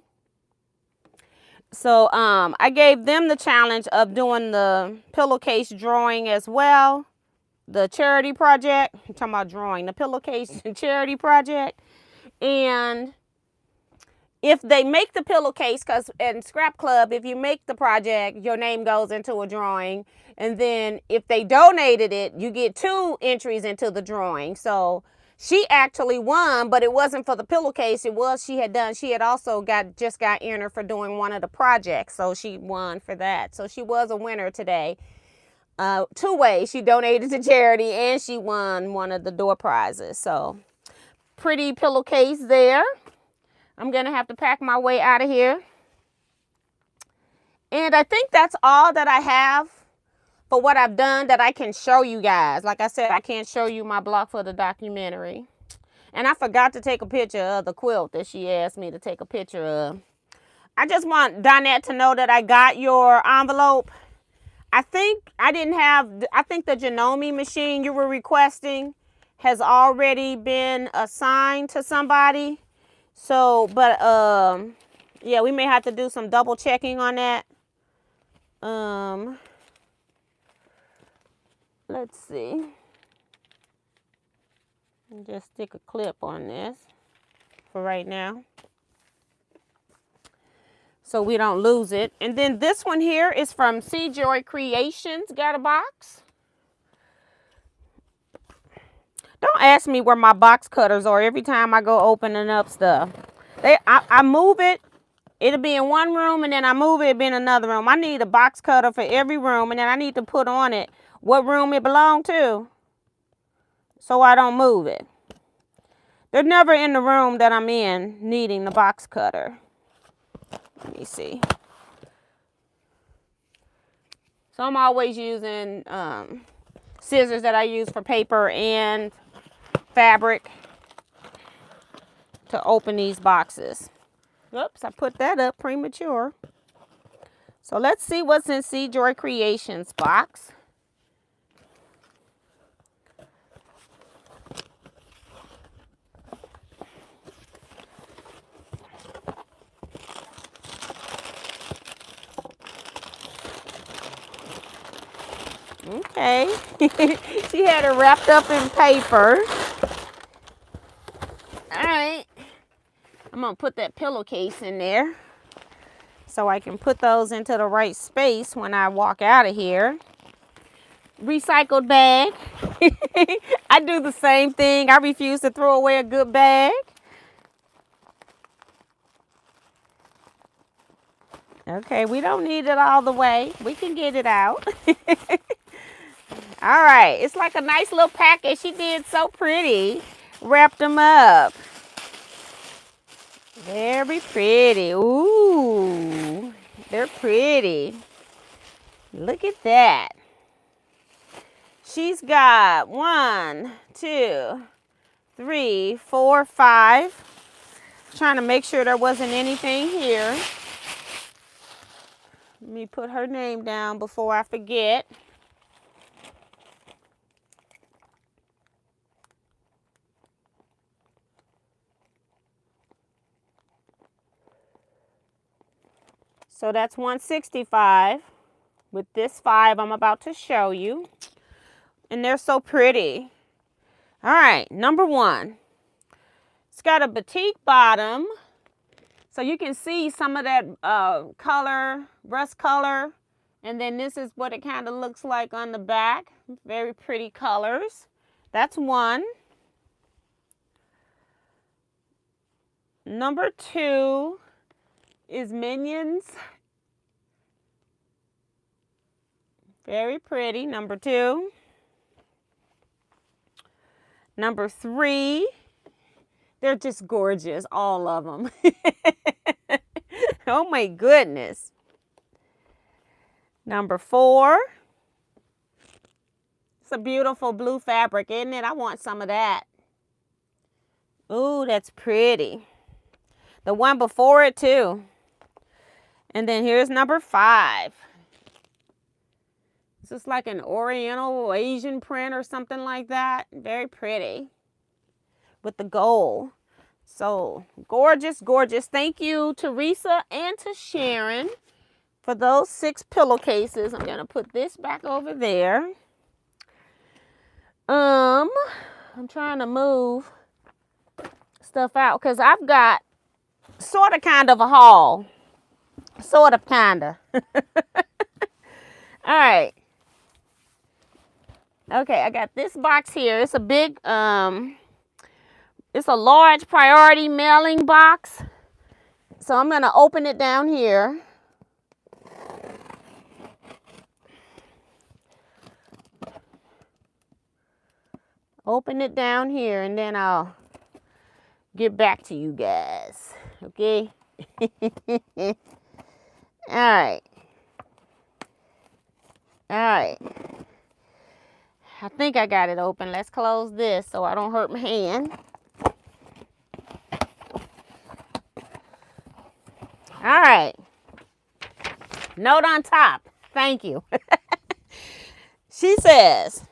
So I gave them the challenge of doing the pillowcase drawing as well. The charity project. I'm talking about drawing. The pillowcase charity project. And if they make the pillowcase, because in Scrap Club, if you make the project, your name goes into a drawing. And then if they donated it, you get 2 entries into the drawing. So she actually won, but it wasn't for the pillowcase. It was she had also just got entered for doing one of the projects. So she won for that. So she was a winner today. 2 ways. She donated to charity and she won one of the door prizes. So pretty pillowcase there. I'm going to have to pack my way out of here. And I think that's all that I have for what I've done that I can show you guys. Like I said, I can't show you my block for the documentary. And I forgot to take a picture of the quilt that she asked me to take a picture of. I just want Donette to know that I got your envelope. I think the Janome machine you were requesting has already been assigned to somebody. So, but yeah, we may have to do some double checking on that. Let's see. Just stick a clip on this for right now, so we don't lose it. And then this one here is from C Joy Creations. Got a box. Don't ask me where my box cutters are every time I go opening up stuff. I move it, it'll be in one room, and then I move it, it'll be in another room. I need a box cutter for every room, and then I need to put on it what room it belongs to so I don't move it. They're never in the room that I'm in needing the box cutter. Let me see. So I'm always using scissors that I use for paper and fabric to open these boxes. Oops, I put that up premature. So let's see what's in C Joy Creations box. Okay. She had it wrapped up in paper. All right. I'm going to put that pillowcase in there so I can put those into the right space when I walk out of here. Recycled bag. I do the same thing. I refuse to throw away a good bag. Okay, we don't need it all the way. We can get it out. All right, it's like a nice little package. She did so pretty. Wrapped them up. Very pretty. Ooh, they're pretty. Look at that. She's got 1, 2, 3, 4, 5. Trying to make sure there wasn't anything here. Let me put her name down before I forget. So that's 165 with this 5 I'm about to show you. And they're so pretty. All right, number 1. It's got a batik bottom. So you can see some of that color, rust color. And then this is what it kind of looks like on the back. Very pretty colors. That's 1. Number 2 is Minions. Very pretty, number 2. Number 3, they're just gorgeous, all of them. Oh my goodness. Number 4, it's a beautiful blue fabric, isn't it? I want some of that. Ooh, that's pretty. The one before it too. And then here's number 5. This is like an Oriental Asian print or something like that. Very pretty. With the gold. So gorgeous, gorgeous. Thank you, Teresa and to Sharon, for those 6 pillowcases. I'm going to put this back over there. I'm trying to move stuff out because I've got sort of kind of a haul. Sort of kind of. All right. Okay, I got this box here. It's a big, it's a large priority mailing box. So I'm going to open it down here. Open it down here and then I'll get back to you guys. Okay? All right. All right. I think I got it open. Let's close this so I don't hurt my hand. Note on top. Thank you. She says,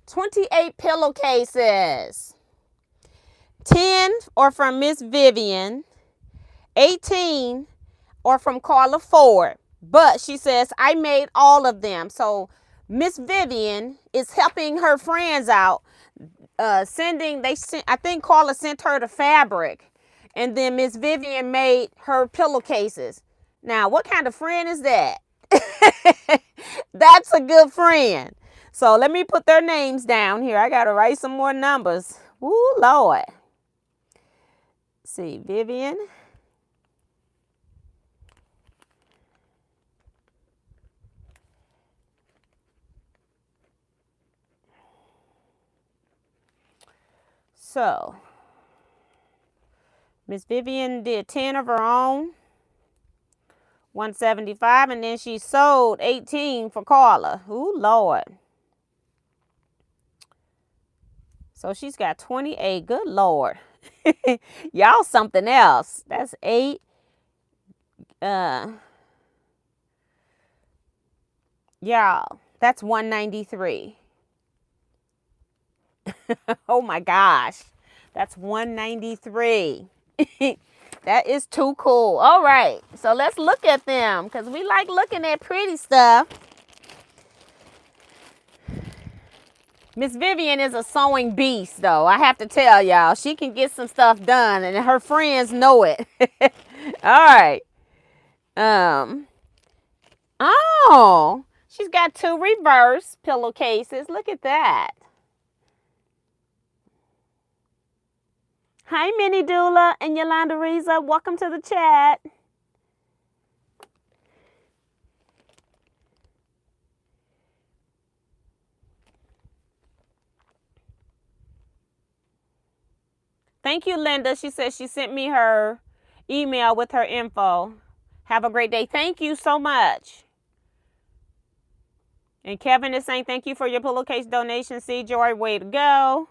28 pillowcases. 10 are from Miss Vivian. 18 are from Carla Ford. But she says, I made all of them. So Miss Vivian is helping her friends out. I think Carla sent her the fabric. And then Miss Vivian made her pillowcases. Now, what kind of friend is that? That's a good friend. So let me put their names down here. I got to write some more numbers. Woo, Lord. Let's see, Vivian. So, Miss Vivian did 10 of her own, 175, and then she sold 18 for Carla. Ooh, Lord. So she's got 28. Good Lord. Y'all something else. That's 8. Y'all, that's 193. Oh my gosh. That's 193. That is too cool. All right. So let's look at them because we like looking at pretty stuff. Miss Vivian is a sewing beast, though. I have to tell y'all. She can get some stuff done, and her friends know it. All right. Oh, she's got 2 reverse pillowcases. Look at that. Hi, Minnie Dula and Yolanda Reza. Welcome to the chat. Thank you, Linda. She says she sent me her email with her info. Have a great day. Thank you so much. And Kevin is saying thank you for your pillowcase donation. See, Joy, way to go.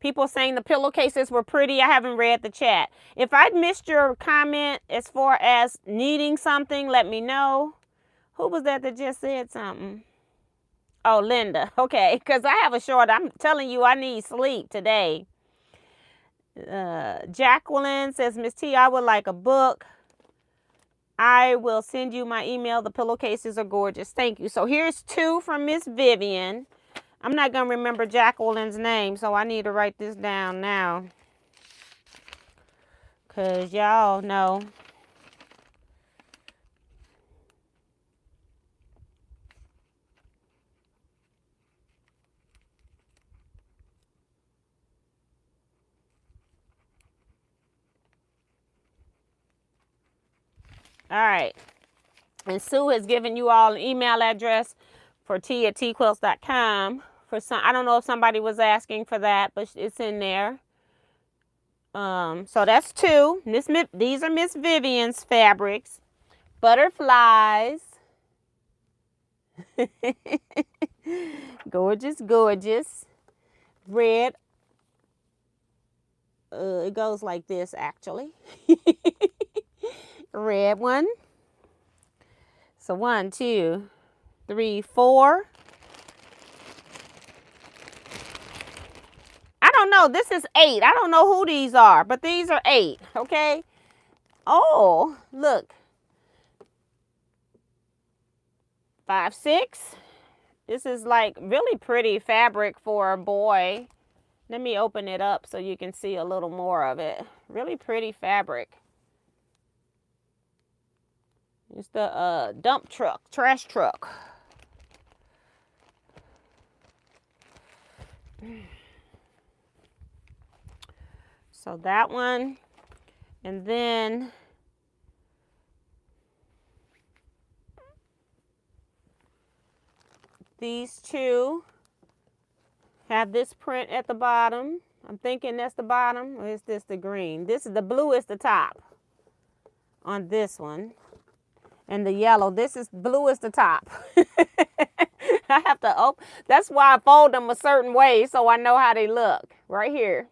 People saying the pillowcases were pretty. I haven't read the chat. If I missed your comment as far as needing something, let me know. Who was that just said something? Oh, Linda. Okay, because I have a short. I'm telling you, I need sleep today. Jacqueline says, Miss T, I would like a book. I will send you my email. The pillowcases are gorgeous. Thank you. So here's 2 from Miss Vivian. I'm not going to remember Jacqueline's name, so I need to write this down now. Because y'all know. All right. And Sue has given you all an email address for tea@teaquilts.com. For some, I don't know if somebody was asking for that, but it's in there. So that's 2. These are Miss Vivian's fabrics. Butterflies. Gorgeous, gorgeous. Red. It goes like this, actually. Red one. So 1, 2, 3, 4. I don't know. This is 8. I don't know who these are, but these are 8. Okay. Oh, look. 5, 6. This is like really pretty fabric for a boy. Let me open it up so you can see a little more of it. Really pretty fabric. It's the dump truck, trash truck. So that one. And then these 2 have this print at the bottom. I'm thinking that's the bottom, or is this the green? This is the blue is the top on this one. And the yellow, this is blue is the top. I have to open. That's why I fold them a certain way so I know how they look. Right here.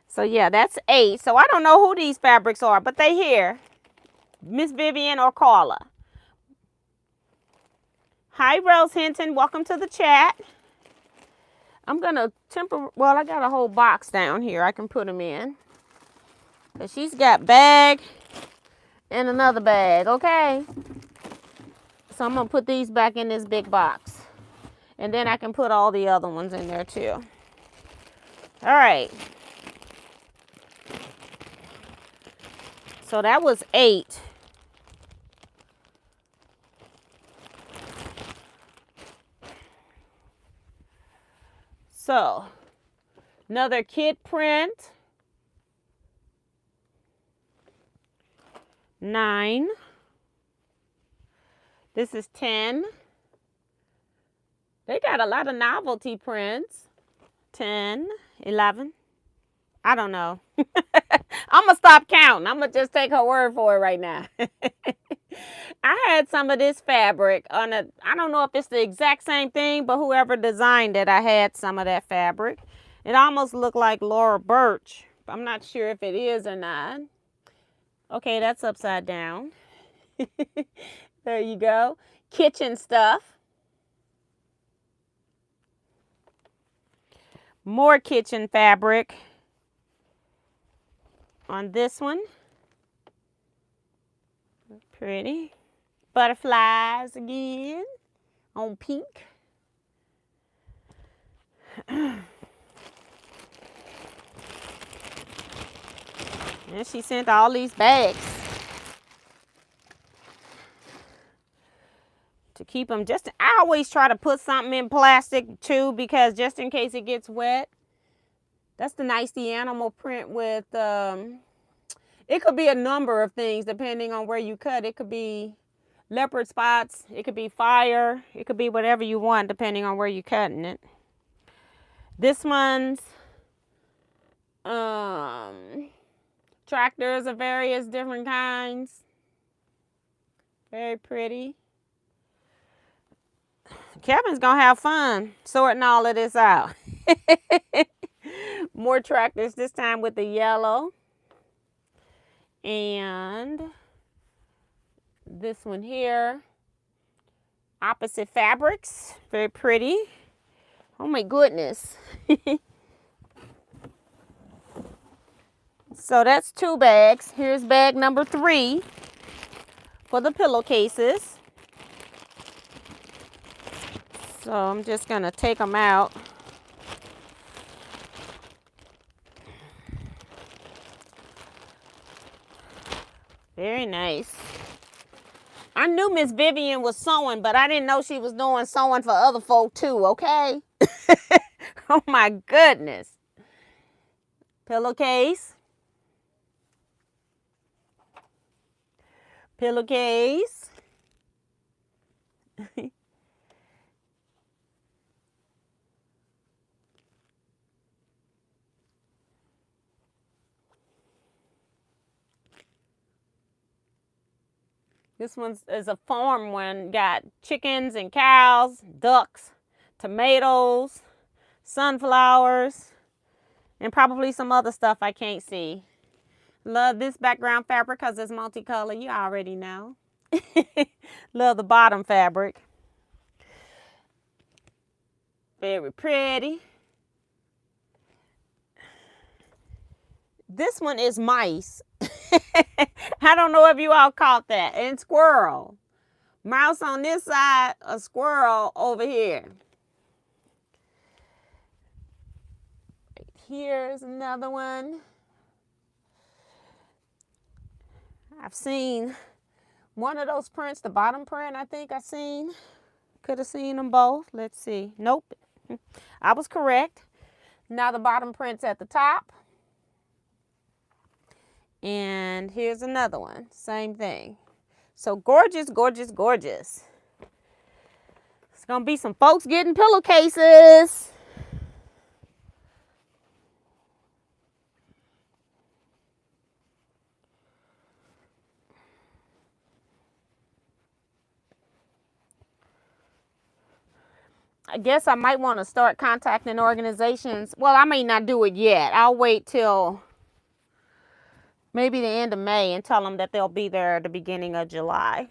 So yeah, that's 8. So I don't know who these fabrics are, but they here. Miss Vivian or Carla. Hi, Rose Hinton. Welcome to the chat. I'm going to well, I got a whole box down here I can put them in. But she's got bag and another bag, okay? So I'm going to put these back in this big box. And then I can put all the other ones in there too. All right. So that was 8. So, another kid print. 9. This is 10. They got a lot of novelty prints. 10, 11. I don't know. I'm going to stop counting. I'm going to just take her word for it right now. I had some of this fabric on a, I don't know if it's the exact same thing, but whoever designed it, I had some of that fabric. It almost looked like Laura Birch. I'm not sure if it is or not. Okay, that's upside down. There you go. Kitchen stuff. More kitchen fabric on this one. Pretty. Butterflies again on pink. And she sent all these bags to keep them. I always try to put something in plastic too, because just in case it gets wet. That's the nice animal print with, it could be a number of things depending on where you cut. It could be leopard spots, it could be fire, it could be whatever you want depending on where you're cutting it. This one's tractors of various different kinds. Very pretty. Kevin's gonna have fun sorting all of this out. More tractors, this time with the yellow. And this one here, opposite fabrics, very pretty. Oh my goodness. So that's 2 bags. Here's bag number 3 for the pillowcases. So I'm just gonna take them out. Very nice. I knew Miss Vivian was sewing, but I didn't know she was doing sewing for other folk too, okay? Oh my goodness. Pillowcase. Pillowcase. This one is a farm one. Got chickens and cows, ducks, tomatoes, sunflowers, and probably some other stuff I can't see. Love this background fabric because it's multicolored. You already know. Love the bottom fabric. Very pretty. This one is mice. I don't know if you all caught that. And squirrel. Mouse on this side, a squirrel over here. Right here's another one. I've seen one of those prints, the bottom print, I think I seen. Could have seen them both. Let's see. Nope. I was correct. Now the bottom print's at the top. And here's another one. Same thing. So gorgeous, gorgeous, gorgeous. It's going to be some folks getting pillowcases. I guess I might want to start contacting organizations. Well, I may not do it yet. I'll wait till maybe the end of May and tell them that they'll be there at the beginning of July.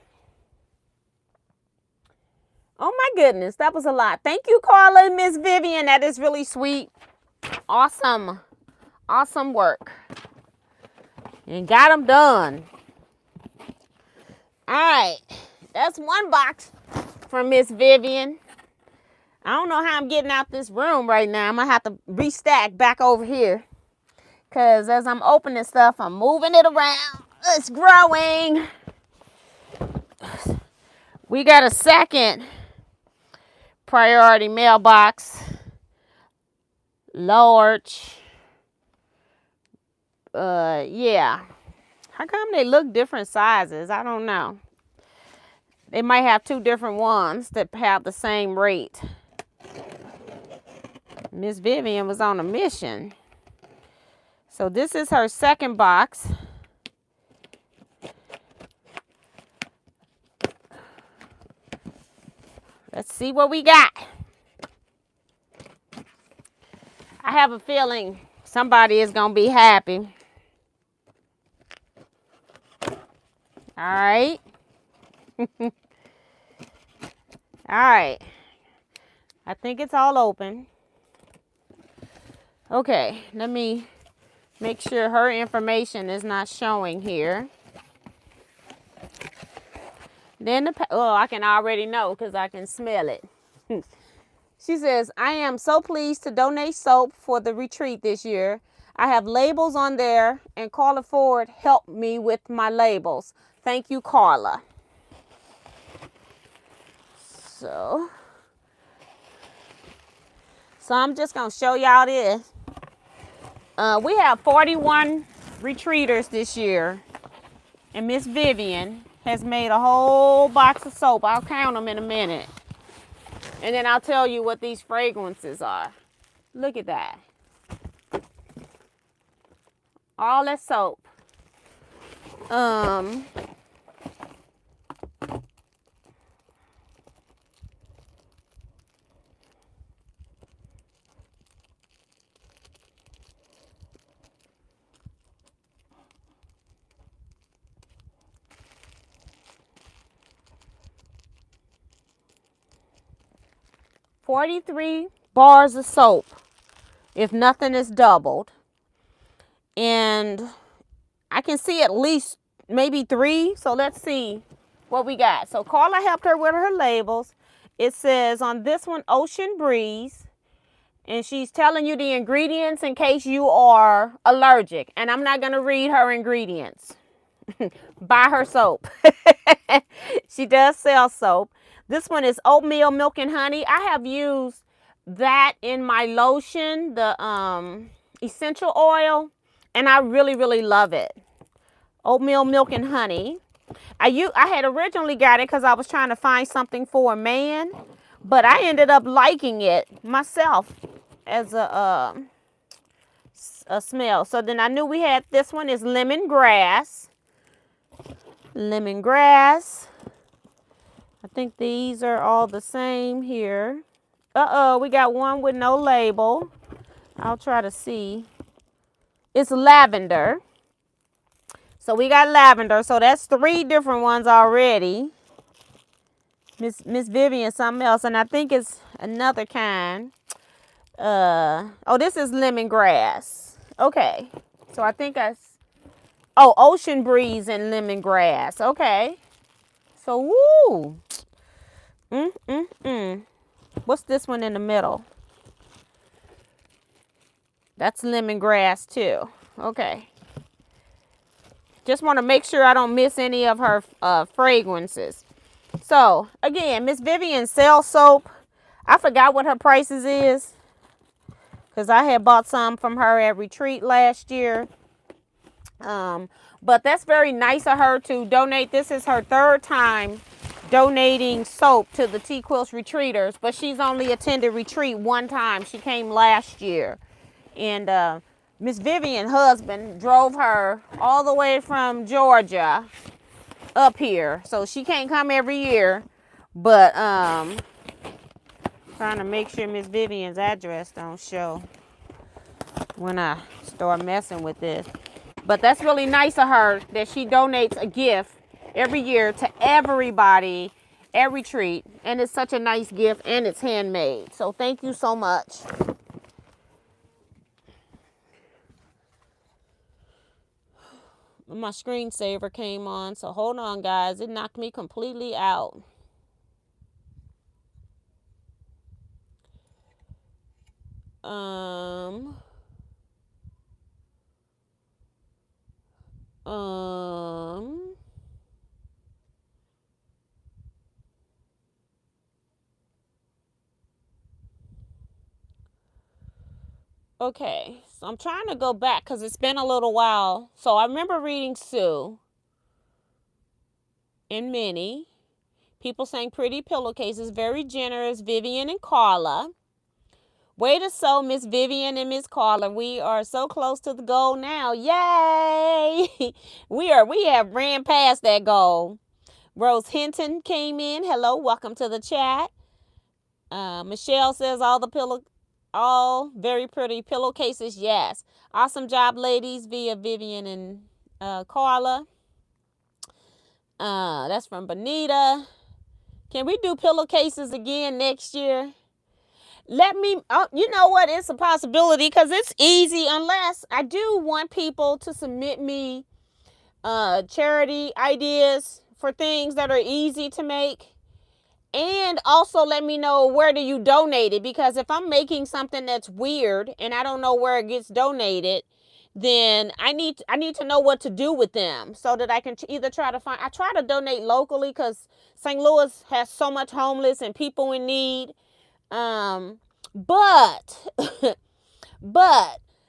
Oh my goodness, that was a lot. Thank you, Carla and Miss Vivian. That is really sweet. Awesome. Awesome work. And got them done. All right. That's one box from Miss Vivian. I don't know how I'm getting out this room right now. I'm going to have to restack back over here. Because as I'm opening stuff, I'm moving it around. It's growing. We got a second priority mailbox. Large. Yeah. How come they look different sizes? I don't know. They might have two different ones that have the same rate. Miss Vivian was on a mission. So this is her second box. Let's see what we got. I have a feeling somebody is going to be happy. All right. All right. I think it's all open. Okay, let me make sure her information is not showing here. Then I can already know because I can smell it. She says, I am so pleased to donate soap for the retreat this year. I have labels on there and Carla Ford helped me with my labels. Thank you, Carla. So I'm just going to show y'all this. We have 41 retreaters this year. And Miss Vivian has made a whole box of soap. I'll count them in a minute. And then I'll tell you what these fragrances are. Look at that. All that soap. 43 bars of soap, if nothing is doubled. And I can see at least maybe 3. So let's see what we got. So Carla helped her with her labels. It says on this one, Ocean Breeze. And she's telling you the ingredients in case you are allergic. And I'm not going to read her ingredients. Buy her soap. She does sell soap. This one is oatmeal, milk, and honey. I have used that in my lotion, the essential oil, and I really, really love it. Oatmeal, milk, and honey. I had originally got it because I was trying to find something for a man, but I ended up liking it myself as a smell. So then I knew we had this one is lemongrass. Lemongrass. I think these are all the same here. We got one with no label. I'll try to see. It's lavender. So we got lavender. So that's 3 different ones already. Miss Vivian, something else. And I think it's another kind. This is lemongrass. Okay. So I think Ocean Breeze and lemongrass. Okay. So, woo. What's this one in the middle? That's lemongrass too. Okay. Just want to make sure I don't miss any of her fragrances. So, again, Miss Vivian sells soap. I forgot what her prices is. Because I had bought some from her at retreat last year. But that's very nice of her to donate. This is her 3rd time donating soap to the Teaquilts retreaters, but she's only attended retreat 1 time. She came last year. And Miss Vivian's husband drove her all the way from Georgia up here. So she can't come every year, but trying to make sure Miss Vivian's address don't show when I start messing with this. But that's really nice of her that she donates a gift every year to everybody every treat. And it's such a nice gift, and it's handmade. So thank you so much. My screensaver came on, so hold on, guys. It knocked me completely out. Okay, so I'm trying to go back because it's been a little while. So I remember reading Sue and Minnie. People saying pretty pillowcases, very generous. Vivian and Carla. Way to sew, Miss Vivian and Miss Carla. We are so close to the goal now. Yay! we have ran past that goal. Rose Hinton came in. Hello, welcome to the chat. Michelle says all very pretty pillowcases. Yes. Awesome job, ladies, via Vivian and Carla. That's from Bonita. Can we do pillowcases again next year? You know what? It's a possibility because it's easy, unless I do want people to submit me charity ideas for things that are easy to make. And also let me know where do you donate it, because if I'm making something that's weird and I don't know where it gets donated, then I need to know what to do with them so that I can either try to donate locally because St. Louis has so much homeless and people in need. But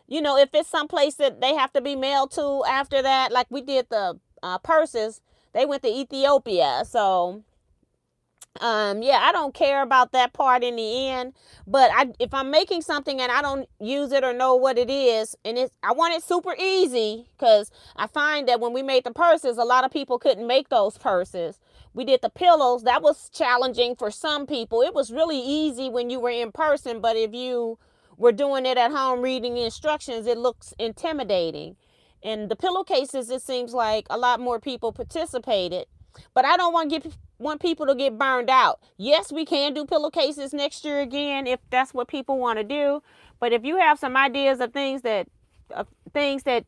you know, if it's someplace that they have to be mailed to after that, like we did the purses, they went to Ethiopia. So yeah, I don't care about that part in the end, but if I'm making something and I don't use it or know what it is, and I want it super easy, because I find that when we made the purses, a lot of people couldn't make those purses. We did the pillows. That was challenging for some people. It was really easy when you were in person, but if you were doing it at home reading the instructions, it looks intimidating. And the pillowcases, it seems like a lot more people participated, but I don't want people to get burned out. Yes, we can do pillowcases next year again if that's what people want to do. But if you have some ideas of things that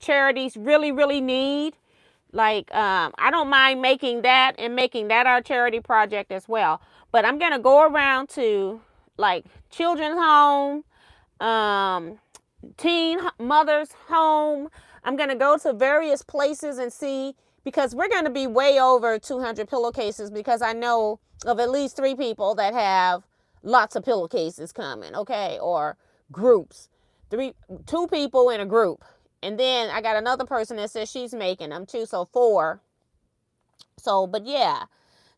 charities really need, like I don't mind making that and making that our charity project as well. But I'm gonna go around to like children's home, teen mothers home. I'm gonna go to various places and see, because we're going to be way over 200 pillowcases, because I know of at least 3 people that have lots of pillowcases coming, okay, or groups. 2 people in a group. And then I got another person that says she's making them too, so 4. So, but yeah.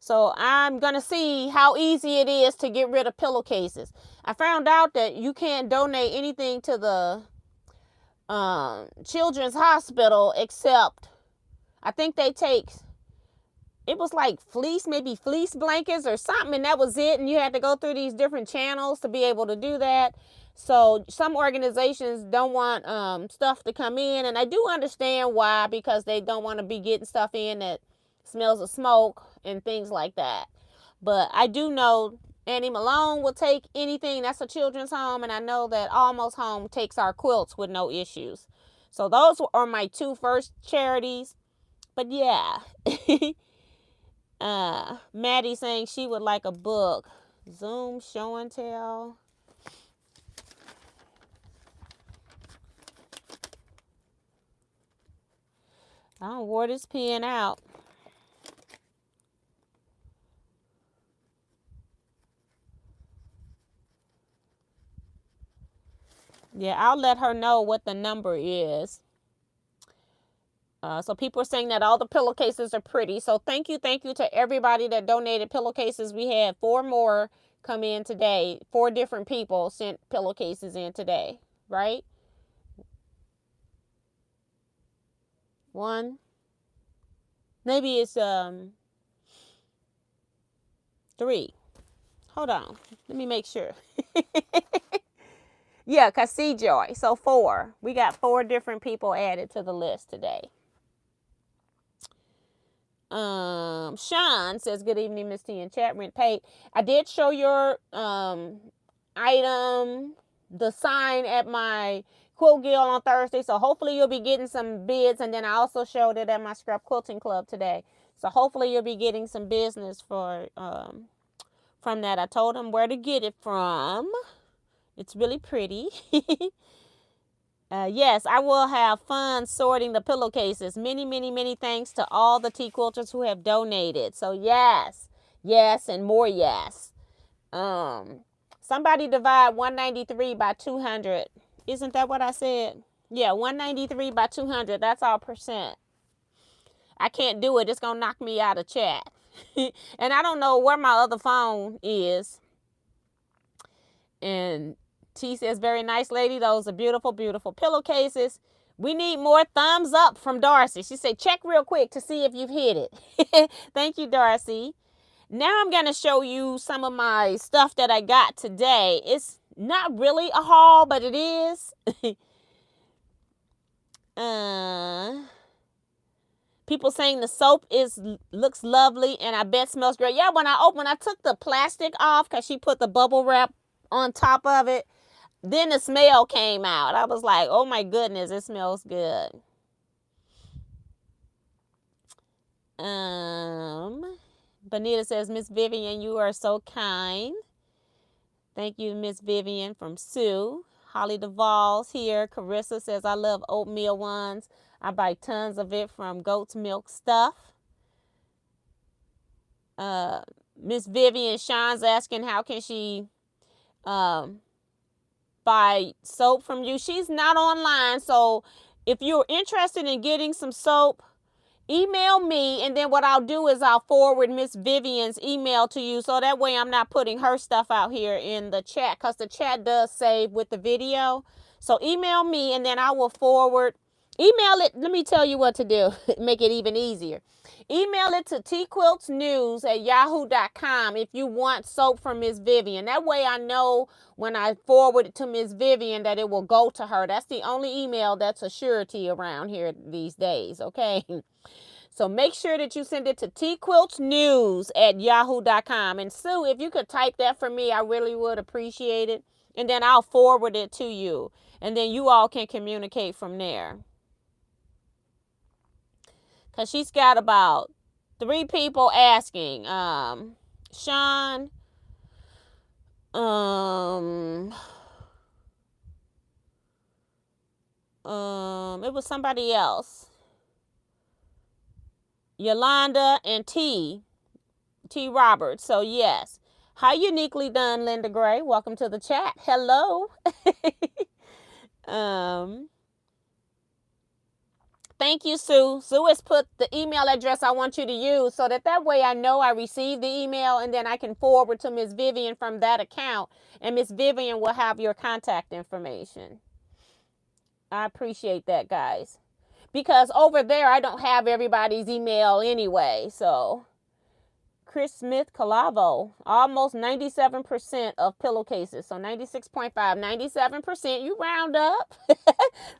So I'm going to see how easy it is to get rid of pillowcases. I found out that you can't donate anything to the Children's Hospital except, I think they take, it was like maybe fleece blankets or something, and that was it. And you had to go through these different channels to be able to do that. So some organizations don't want stuff to come in, and I do understand why, because they don't want to be getting stuff in that smells of smoke and things like that. But I do know Annie Malone will take anything that's a children's home, and I know that Almost Home takes our quilts with no issues. So those are my 2 first charities. But yeah, Maddie saying she would like a book. Zoom, show and tell. I don't wore this pen out. Yeah, I'll let her know what the number is. So people are saying that all the pillowcases are pretty. So thank you to everybody that donated pillowcases. We had 4 more come in today. 4 different people sent pillowcases in today, right? 1. Maybe it's 3. Hold on. Let me make sure. Yeah, cause see Joy. So 4. We got 4 different people added to the list today. Sean says, good evening, Miss T, and chat rent paid. I did show your item, the sign at my quilt guild on Thursday, so hopefully you'll be getting some bids. And then I also showed it at my scrap quilting club today, so hopefully you'll be getting some business for from that. I told them where to get it from. It's really pretty. Yes, I will have fun sorting the pillowcases. Many, many, many thanks to all the Teaquilters who have donated. So yes, yes, and more yes. Somebody divide 193 by 200. Isn't that what I said? Yeah, 193 by 200. That's our percent. I can't do it. It's going to knock me out of chat. And I don't know where my other phone is. And T says, very nice, lady. Those are beautiful, beautiful pillowcases. We need more thumbs up from Darcy. She said, check real quick to see if you've hit it. Thank you, Darcy. Now I'm going to show you some of my stuff that I got today. It's not really a haul, but it is. People saying the soap looks lovely and I bet smells great. Yeah, when I took the plastic off because she put the bubble wrap on top of it, then the smell came out. I was like, oh my goodness, it smells good. Bonita says, Miss Vivian, you are so kind. Thank you, Miss Vivian from Sue. Holly Duvall's here. Carissa says, I love oatmeal ones. I buy tons of it from Goat's Milk Stuff. Miss Vivian, Sean's asking how can she buy soap from you. She's not online, so if you're interested in getting some soap, email me, and then what I'll do is I'll forward Miss Vivian's email to you, so that way I'm not putting her stuff out here in the chat, because the chat does save with the video. So email me, and then I will forward. Email it. Let me tell you what to do. Make it even easier. Email it to teaquiltsnews@yahoo.com if you want soap from Miss Vivian. That way I know when I forward it to Miss Vivian that it will go to her. That's the only email that's a surety around here these days, okay? So make sure that you send it to teaquiltsnews@yahoo.com. And Sue, if you could type that for me, I really would appreciate it. And then I'll forward it to you. And then you all can communicate from there. Because she's got about 3 people asking. Sean. It was somebody else. Yolanda and T Roberts. So yes. Hi, uniquely done, Linda Gray. Welcome to the chat. Hello. Thank you, Sue. Sue has put the email address I want you to use so that way I know I received the email, and then I can forward to Miss Vivian from that account, and Miss Vivian will have your contact information. I appreciate that, guys. Because over there, I don't have everybody's email anyway, so... Chris Smith Calavo, almost 97% of pillowcases. So 96.5, 97%. You round up.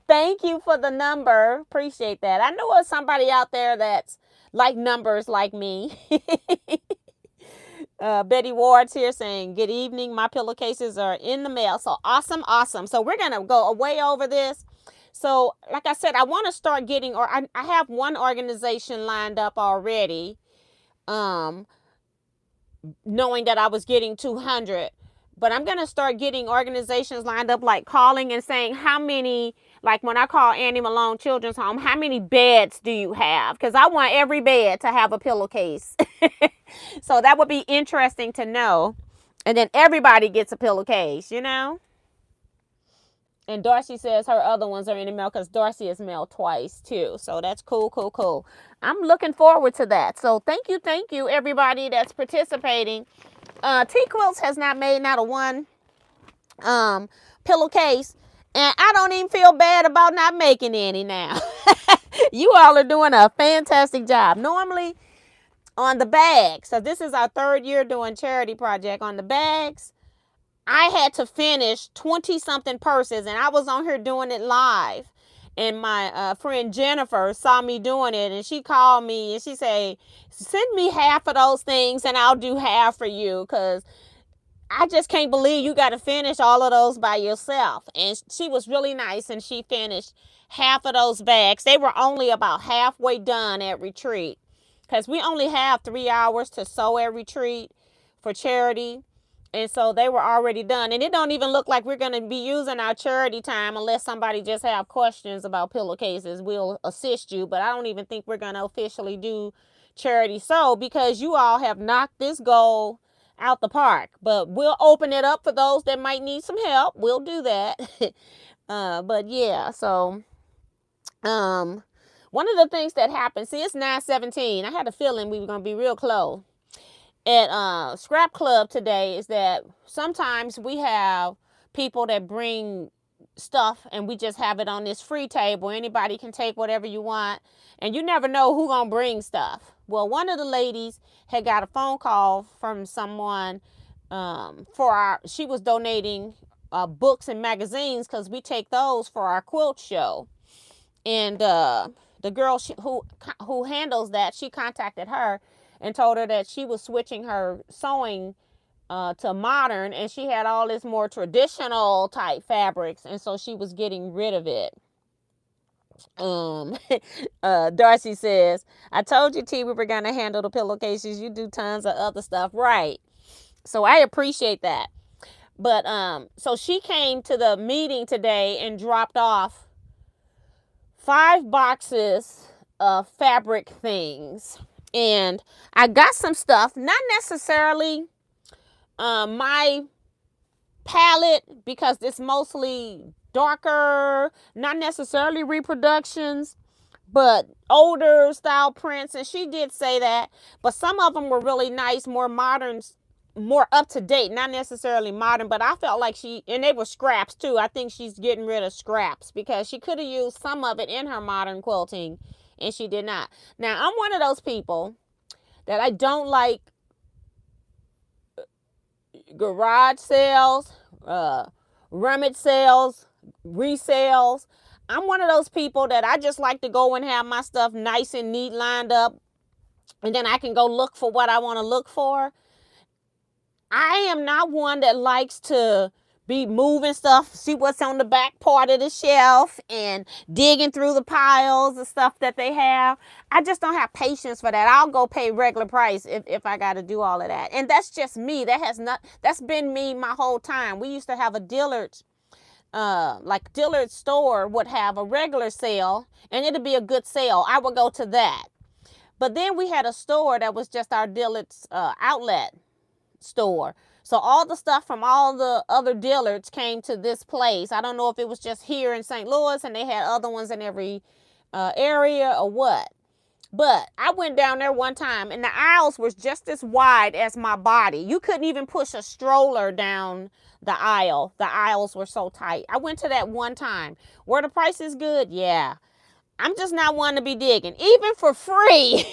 Thank you for the number. Appreciate that. I know there's somebody out there that's like numbers like me. Betty Ward's here saying, good evening. My pillowcases are in the mail. So awesome, awesome. So we're going to go way over this. So like I said, I want to start getting, or I have one organization lined up already. Knowing that I was getting 200, but I'm going to start getting organizations lined up, like calling and saying how many, like when I call Annie Malone Children's Home, how many beds do you have? Because I want every bed to have a pillowcase. So that would be interesting to know. And then everybody gets a pillowcase, you know? And Darcy says her other ones are in the mail because Darcy has mailed twice too. So that's cool, cool, cool. I'm looking forward to that. So thank you, everybody that's participating. Teaquilts has not made not a one pillowcase. And I don't even feel bad about not making any now. You all are doing a fantastic job. Normally on the bags, so this is our 3rd year doing charity project on the bags. I had to finish 20-something purses, and I was on here doing it live. And my friend Jennifer saw me doing it, and she called me and she said, send me half of those things and I'll do half for you, because I just can't believe you got to finish all of those by yourself. And she was really nice, and she finished half of those bags. They were only about halfway done at retreat, because we only have 3 hours to sew at retreat for charity. And so they were already done. And it don't even look like we're going to be using our charity time unless somebody just have questions about pillowcases. We'll assist you. But I don't even think we're going to officially do charity sew, because you all have knocked this goal out the park. But we'll open it up for those that might need some help. We'll do that. But yeah, so one of the things that happened, see, it's 9:17. I had a feeling we were going to be real close. At Scrap Club today is that sometimes we have people that bring stuff and we just have it on this free table. Anybody can take whatever you want, and you never know who gonna bring stuff. Well, one of the ladies had got a phone call from someone she was donating books and magazines, because we take those for our quilt show. And the girl who handles that, she contacted her and told her that she was switching her sewing to modern, and she had all this more traditional type fabrics, and so she was getting rid of it. Darcy says, I told you, T, we were going to handle the pillowcases. You do tons of other stuff. Right. So I appreciate that. But so she came to the meeting today and dropped off 5 boxes of fabric things. And I got some stuff, not necessarily my palette, because it's mostly darker, not necessarily reproductions, but older style prints. And she did say that, but some of them were really nice, more modern, more up to date, not necessarily modern, but I felt like and they were scraps too. I think she's getting rid of scraps, because she could have used some of it in her modern quilting, and she did not. Now, I'm one of those people that I don't like garage sales, rummage sales, resales. I'm one of those people that I just like to go and have my stuff nice and neat lined up, and then I can go look for what I want to look for. I am not one that likes to be moving stuff, see what's on the back part of the shelf, and digging through the piles of stuff that they have. I just don't have patience for that. I'll go pay regular price if I got to do all of that. And that's just me. That's been me my whole time. We used to have a Dillard's, like Dillard's store would have a regular sale, and it'd be a good sale. I would go to that. But then we had a store that was just our Dillard's outlet store. So all the stuff from all the other Dillards came to this place. I don't know if it was just here in St. Louis and they had other ones in every area or what. But I went down there one time and the aisles was just as wide as my body. You couldn't even push a stroller down the aisle. The aisles were so tight. I went to that one time. Were the prices good? Yeah. I'm just not one to be digging. Even for free,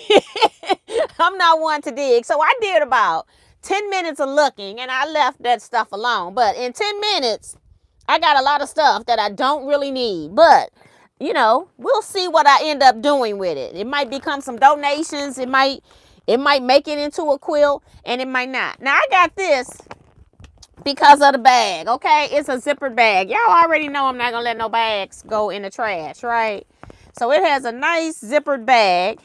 I'm not one to dig. So I did about 10 minutes of looking and I left that stuff alone. But in 10 minutes, I got a lot of stuff that I don't really need. But, you know, we'll see what I end up doing with it. It might become some donations. It might make it into a quilt, and it might not. Now, I got this because of the bag, okay? It's a zippered bag. Y'all already know I'm not going to let no bags go in the trash, right? So it has a nice zippered bag.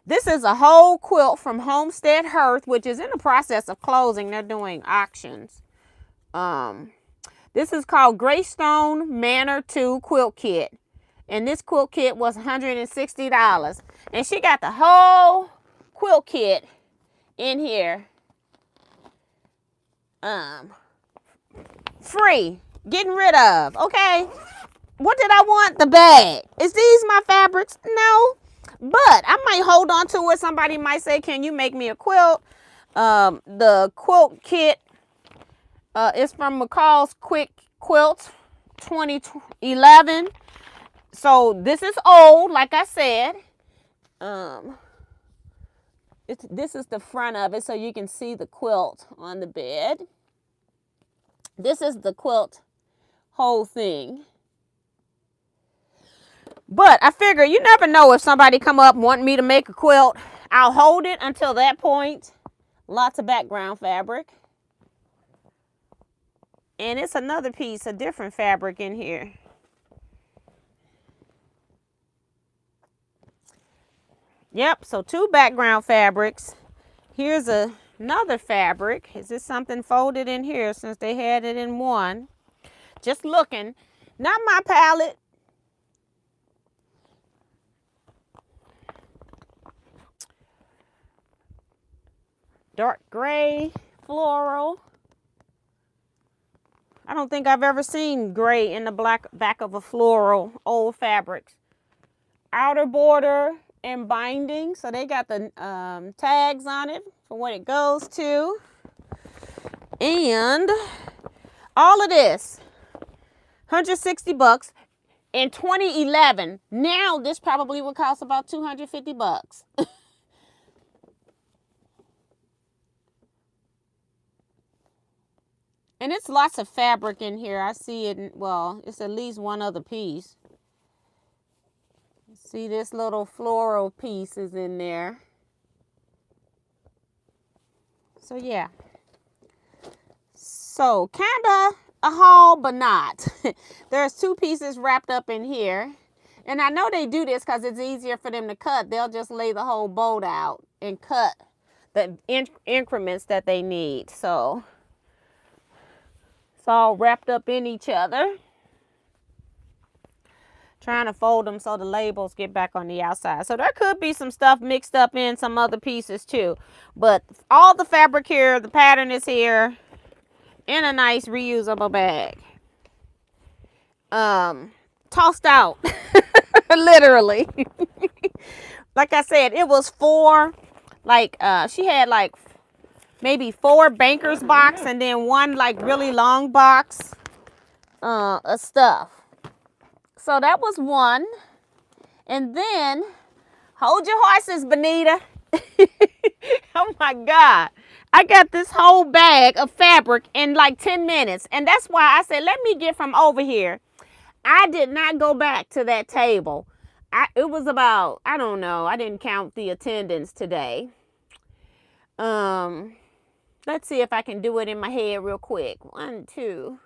This is a whole quilt from Homestead Hearth, which is in the process of closing. They're doing auctions. This is called Greystone Manor 2 Quilt Kit. And this quilt kit was $160. And she got the whole quilt kit in here. Free. Getting rid of. Okay. What did I want? The bag. Is these my fabrics? No. But I might hold on to it. Somebody might say, can you make me a quilt? The quilt kit is from McCall's Quick Quilts 2011. So this is old, like I said. This is the front of it, so you can see the quilt on the bed. This is the quilt whole thing. But I figure you never know if somebody come up wanting me to make a quilt. I'll hold it until that point. Lots of background fabric. And it's another piece of different fabric in here. Yep, so 2 background fabrics. Here's another fabric. Is this something folded in here since they had it in one? Just looking. Not my palette. Dark gray, floral. I don't think I've ever seen gray in the back of a floral, old fabrics. Outer border and binding. So they got the tags on it for what it goes to. And all of this, 160 bucks. In 2011, now this probably would cost about 250 bucks. And it's lots of fabric in here. I see it, well, it's at least one other piece. See, this little floral piece is in there. So yeah. So kinda a haul, but not. There's 2 pieces wrapped up in here. And I know they do this because it's easier for them to cut. They'll just lay the whole bolt out and cut the increments that they need. So it's all wrapped up in each other. Trying to fold them so the labels get back on the outside. So there could be some stuff mixed up in some other pieces too. But all the fabric here, the pattern is here in a nice reusable bag. Tossed out. Literally. Like I said, it was 4, like she had like maybe 4 banker's box and then 1 like really long box of stuff. So that was 1. And then, hold your horses, Benita. Oh my God. I got this whole bag of fabric in like 10 minutes. And that's why I said, let me get from over here. I did not go back to that table. It was about, I don't know. I didn't count the attendance today. Let's see if I can do it in my head real quick. 1, 2,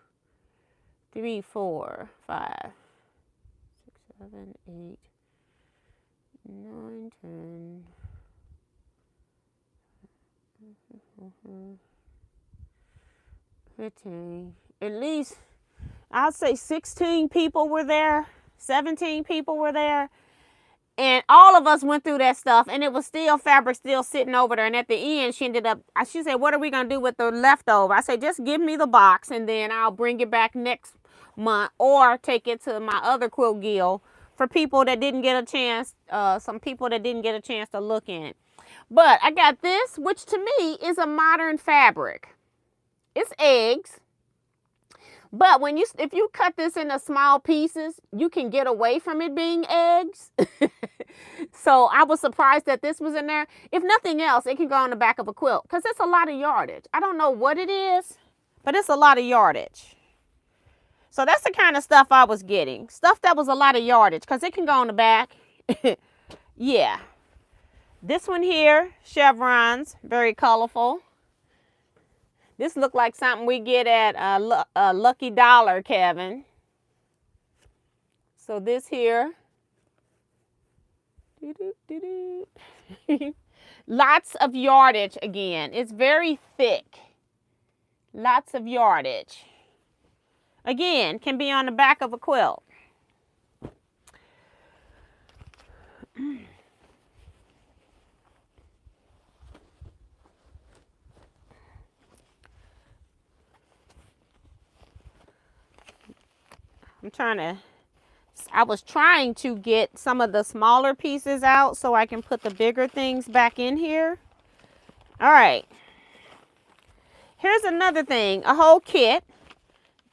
3, 4, 5, 6, 7, 8, 9, 10. 15. At least, I'll say 16 people were there. 17 people were there. And all of us went through that stuff. And it was still fabric still sitting over there. And at the end, she said, what are we going to do with the leftover? I said, just give me the box. And then I'll bring it back next month. Or take it to my other quilt guild for people that didn't get a chance. Some people that didn't get a chance to look in. But I got this, which to me is a modern fabric. It's eggs. But if you cut this into small pieces, you can get away from it being eggs. So I was surprised that this was in there. If nothing else, it can go on the back of a quilt because it's a lot of yardage. I don't know what it is, but it's a lot of yardage. So that's the kind of stuff I was getting. Stuff that was a lot of yardage because it can go on the back. Yeah. This one here, chevrons, very colorful. This looked like something we get at a Lucky Dollar, Kevin. So this here. Lots of yardage again. It's very thick. Lots of yardage. Again, can be on the back of a quilt. I was trying to get some of the smaller pieces out so I can put the bigger things back in here. All right. Here's another thing, a whole kit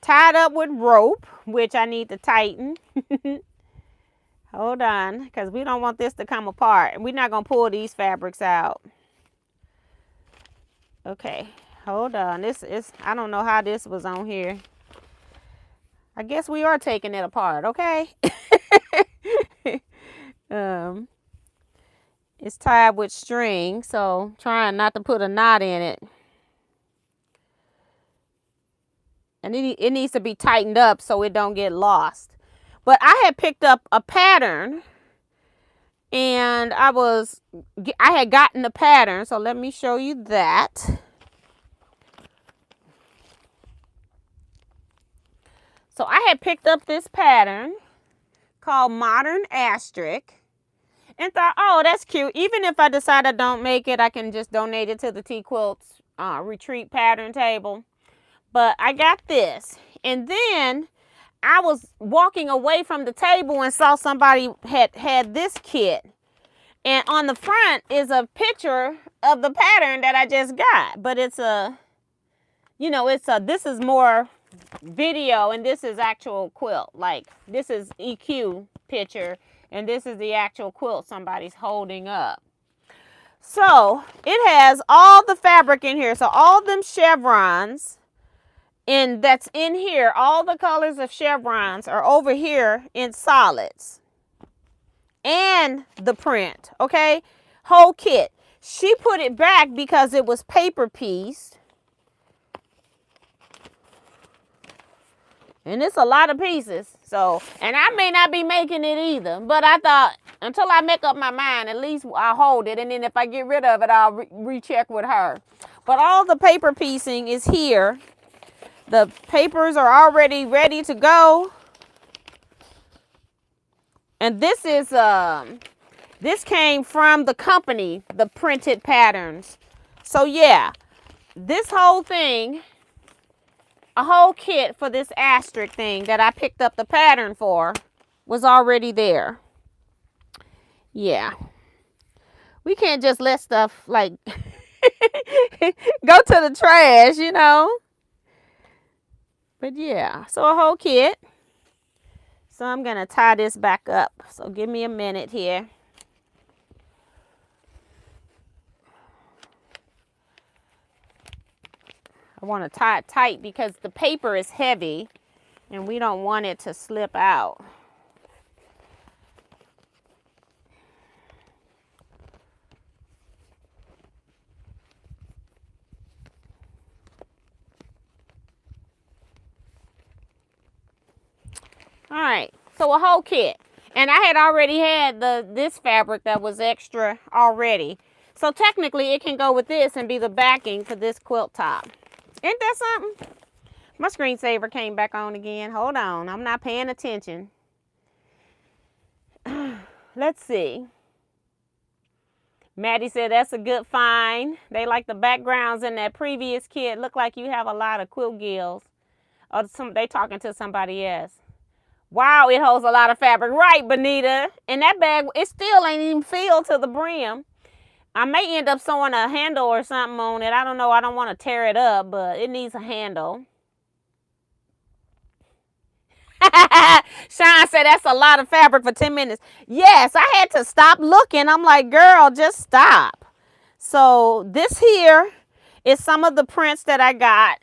tied up with rope, which I need to tighten. Hold on, because we don't want this to come apart. And we're not going to pull these fabrics out. Okay, hold on. I don't know how this was on here. I guess we are taking it apart, okay? It's tied with string, so trying not to put a knot in it. And it needs to be tightened up so it don't get lost. But I had picked up a pattern, and I had gotten the pattern, so let me show you that. So I had picked up this pattern called Modern Asterisk and thought, oh, that's cute. Even if I decide I don't make it, I can just donate it to the Teaquilts retreat pattern table. But I got this. And then I was walking away from the table and saw somebody had this kit. And on the front is a picture of the pattern that I just got. But it's this is more video and this is actual quilt. Like this is EQ picture and this is the actual quilt somebody's holding up. So it has all the fabric in here. So all them chevrons that's in here, all the colors of chevrons are over here in solids. And the print, okay? Whole kit. She put it back because it was paper pieced. And it's a lot of pieces. So, and I may not be making it either. But I thought, until I make up my mind, at least I'll hold it. And then if I get rid of it, I'll recheck with her. But all the paper piecing is here. The papers are already ready to go. And this is, this came from the company, the printed patterns. So yeah, this whole thing, a whole kit for this asterisk thing that I picked up the pattern for was already there. Yeah. We can't just let stuff like go to the trash, you know. But yeah, so a whole kit. So I'm going to tie this back up. So give me a minute here. I want to tie it tight because the paper is heavy and we don't want it to slip out. All right, so a whole kit. And I had already had this fabric that was extra already. So technically it can go with this and be the backing for this quilt top. Ain't that something? My screensaver came back on again. Hold on, I'm not paying attention. Let's see. Maddie said that's a good find. They like the backgrounds in that previous kit. Look like you have a lot of quilt gills. Or they talking to somebody else. Wow, it holds a lot of fabric. Right, Benita. And that bag, it still ain't even filled to the brim. I may end up sewing a handle or something on it. I don't know. I don't want to tear it up, but it needs a handle. Sean said that's a lot of fabric for 10 minutes. Yes, I had to stop looking. I'm like, girl, just stop. So this here is some of the prints that I got.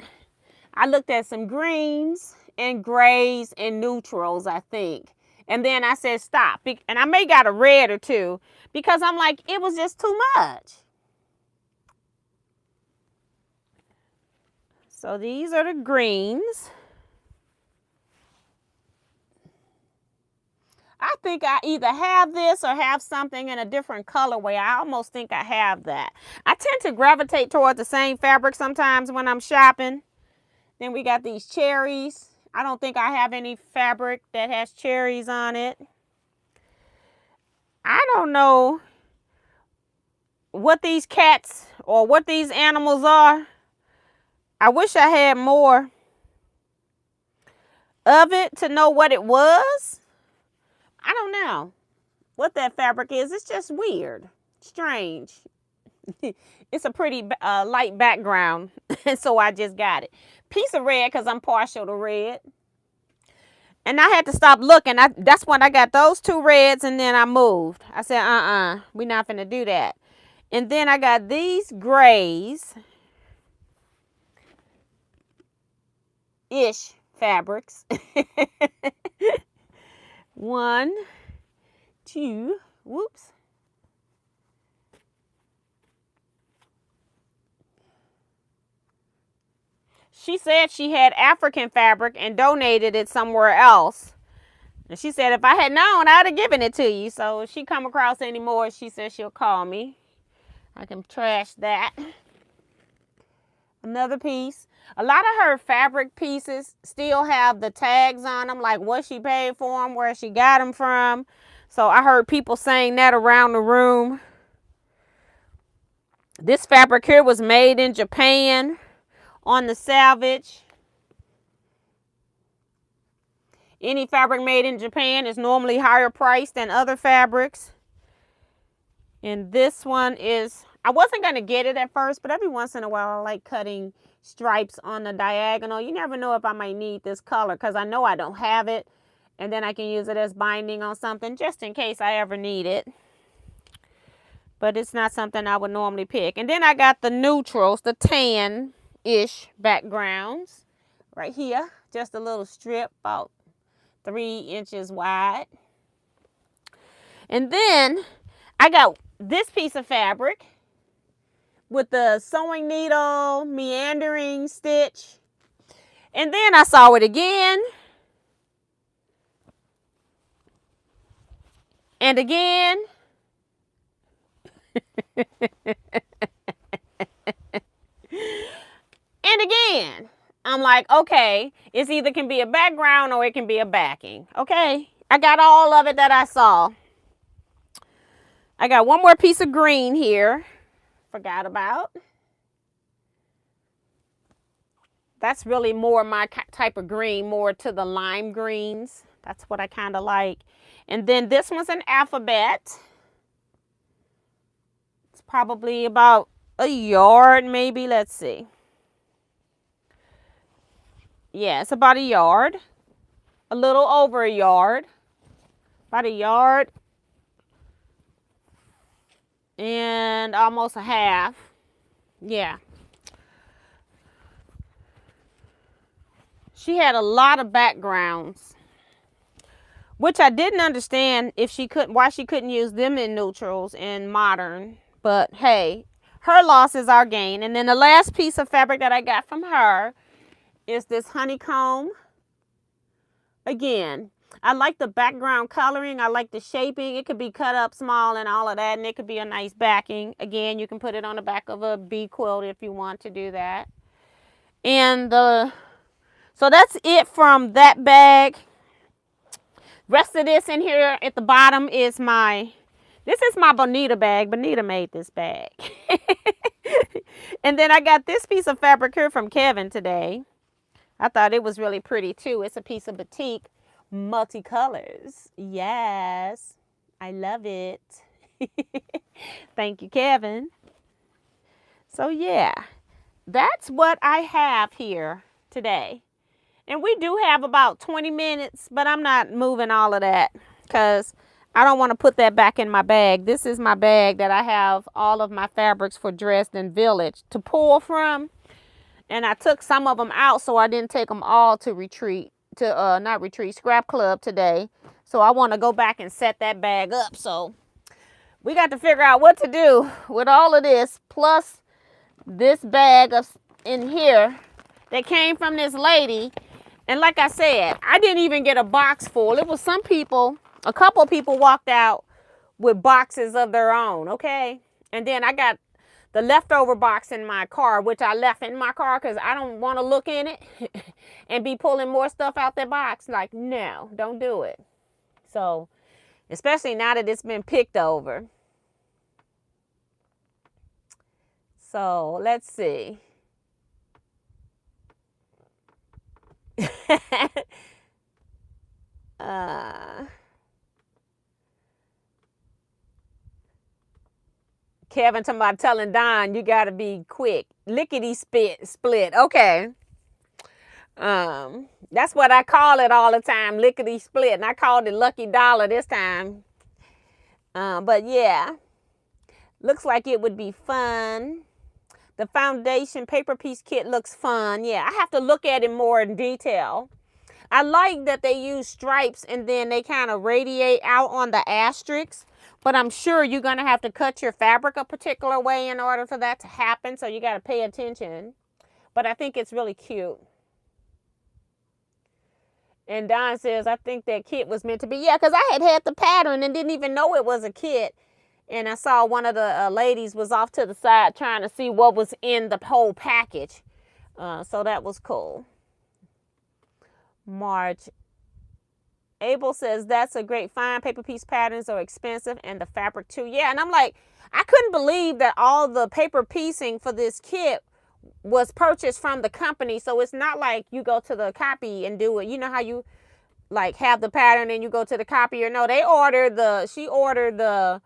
I looked at some greens and grays and neutrals, I think. And then I said, stop. And I may got a red or two because I'm like, it was just too much. So these are the greens. I think I either have this or have something in a different colorway. I almost think I have that. I tend to gravitate toward the same fabric sometimes when I'm shopping. Then we got these cherries. I don't think I have any fabric that has cherries on it. I don't know what these cats or what these animals are. I wish I had more of it to know what it was. I don't know what that fabric is. It's just weird, strange. It's a pretty light background, so I just got it. Piece of red because I'm partial to red. And I had to stop looking. That's when I got those two reds and then I moved. I said, we're not finna do that. And then I got these grays. Ish fabrics. 1, 2, Whoops. She said she had African fabric and donated it somewhere else. And she said if I had known, I'd have given it to you. So if she come across any more, she said she'll call me. I can trash that. Another piece. A lot of her fabric pieces still have the tags on them, like what she paid for them, where she got them from. So I heard people saying that around the room. This fabric here was made in Japan on the salvage. Any fabric made in Japan is normally higher priced than other fabrics. And this one is, I wasn't going to get it at first, but every once in a while I like cutting stripes on the diagonal. You never know if I might need this color because I know I don't have it. And then I can use it as binding on something just in case I ever need it. But it's not something I would normally pick. And then I got the neutrals, the tan-ish backgrounds right here. Just a little strip about 3 inches wide. And then I got this piece of fabric with the sewing needle meandering stitch. And then I saw it again. And again. And again. I'm like, okay, it's either can be a background or it can be a backing. Okay, I got all of it that I saw. I got one more piece of green here. Forgot about. That's really more my type of green, more to the lime greens. That's what I kind of like. And then this one's an alphabet. It's probably about a yard, maybe. Let's see. Yeah, it's about a yard. A little over a yard. About a yard. And almost a half. Yeah. She had a lot of backgrounds, which I didn't understand if she couldn't, why she couldn't use them in neutrals and modern. But hey, her loss is our gain. And then the last piece of fabric that I got from her is this honeycomb. Again, I like the background coloring. I like the shaping. It could be cut up small and all of that, and it could be a nice backing. Again, you can put it on the back of a bee quilt if you want to do that. And so that's it from that bag. Rest of this in here at the bottom is this is my Bonita bag. Bonita made this bag. And then I got this piece of fabric here from Kevin today. I thought it was really pretty too. It's a piece of batik, multicolors. Yes, I love it. Thank you, Kevin. So yeah, that's what I have here today. And we do have about 20 minutes, but I'm not moving all of that because I don't want to put that back in my bag. This is my bag that I have all of my fabrics for Dresden Village to pull from. And I took some of them out, so I didn't take them all to retreat, not retreat, scrap club today. So I want to go back and set that bag up. So we got to figure out what to do with all of this, plus this bag in here that came from this lady. And like I said, I didn't even get a box full. It was some people, a couple people walked out with boxes of their own, okay? And then I got the leftover box in my car, which I left in my car because I don't want to look in it and be pulling more stuff out that box. Like, no, don't do it. So, especially now that it's been picked over. So, let's see. Kevin talking about telling Don you gotta be quick. Lickety split. Okay. That's what I call it all the time, lickety split. And I called it lucky dollar this time. But yeah, looks like it would be fun. The foundation paper piece kit looks fun. Yeah, I have to look at it more in detail. I like that they use stripes and then they kind of radiate out on the asterisks. But I'm sure you're going to have to cut your fabric a particular way in order for that to happen. So you got to pay attention. But I think it's really cute. And Don says, I think that kit was meant to be. Yeah, because I had the pattern and didn't even know it was a kit. And I saw one of the ladies was off to the side trying to see what was in the whole package. So that was cool. March. Abel says, that's a great find. Paper piece patterns are expensive and the fabric too. Yeah, and I'm like, I couldn't believe that all the paper piecing for this kit was purchased from the company. So it's not like you go to the copy and do it. You know how you like have the pattern and you go to the copier? No, she ordered the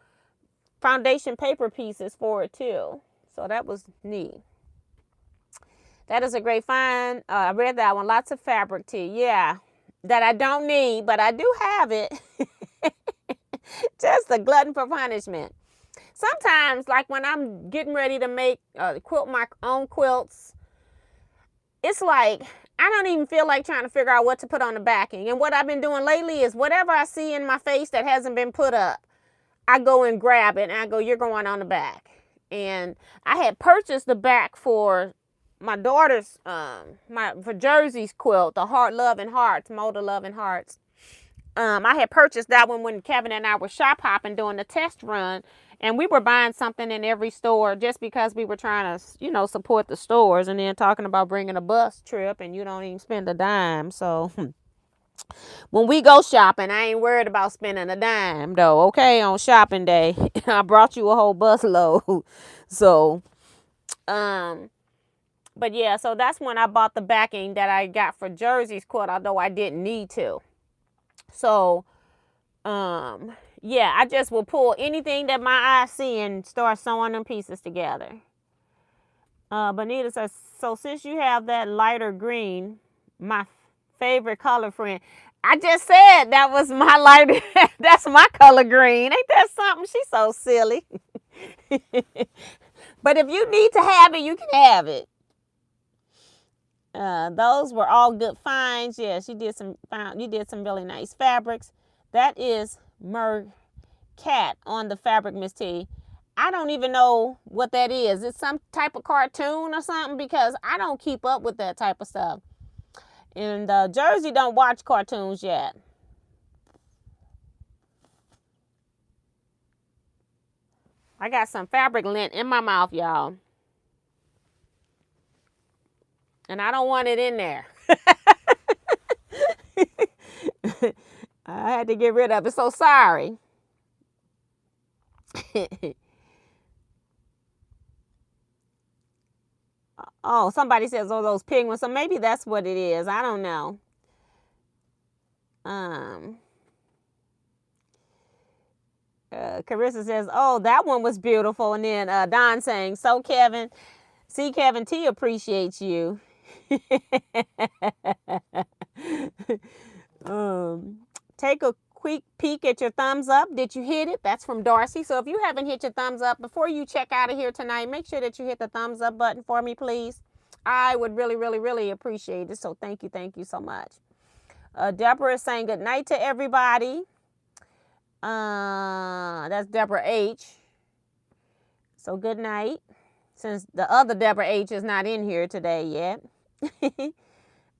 foundation paper pieces for it too. So that was neat. That is a great find. I read that one. Lots of fabric too. Yeah, that I don't need, but I do have it. Just a glutton for punishment. Sometimes, like when I'm getting ready to make quilt my own quilts, it's like I don't even feel like trying to figure out what to put on the backing. And what I've been doing lately is whatever I see in my face that hasn't been put up, I go and grab it and I go, you're going on the back. And I had purchased the back for my daughter's, for Jersey's quilt, the Heart, Love, and Hearts, Mold of Love and Hearts. I had purchased that one when Kevin and I were shop hopping doing the test run. And we were buying something in every store just because we were trying to, you know, support the stores. And then talking about bringing a bus trip and you don't even spend a dime. So when we go shopping, I ain't worried about spending a dime, though, okay, on shopping day. I brought you a whole bus load. So, but yeah, so that's when I bought the backing that I got for Jersey's quilt, although I didn't need to. So, yeah, I just will pull anything that my eyes see and start sewing them pieces together. Bonita says, so since you have that lighter green, my favorite color, friend. I just said that was my lighter. That's my color green. Ain't that something? She's so silly. But if you need to have it, you can have it. Those were all good finds. Yes, you did some really nice fabrics. That is Cat on the fabric, Miss T. I don't even know what that is. It's some type of cartoon or something because I don't keep up with that type of stuff. And Jersey don't watch cartoons yet. I got some fabric lint in my mouth, y'all. And I don't want it in there. I had to get rid of it, so sorry. Oh, somebody says, oh, those penguins. So maybe that's what it is. I don't know. Carissa says, oh, that one was beautiful. And then Don saying, so Kevin, see, Kevin T appreciates you. Take a quick peek at your thumbs up. Did you hit it? That's from Darcy. So if you haven't hit your thumbs up, before you check out of here tonight, make sure that you hit the thumbs up button for me, please. I would really, really, really appreciate it. So thank you so much. Deborah is saying good night to everybody. That's Deborah H. So good night. Since the other Deborah H is not in here today yet.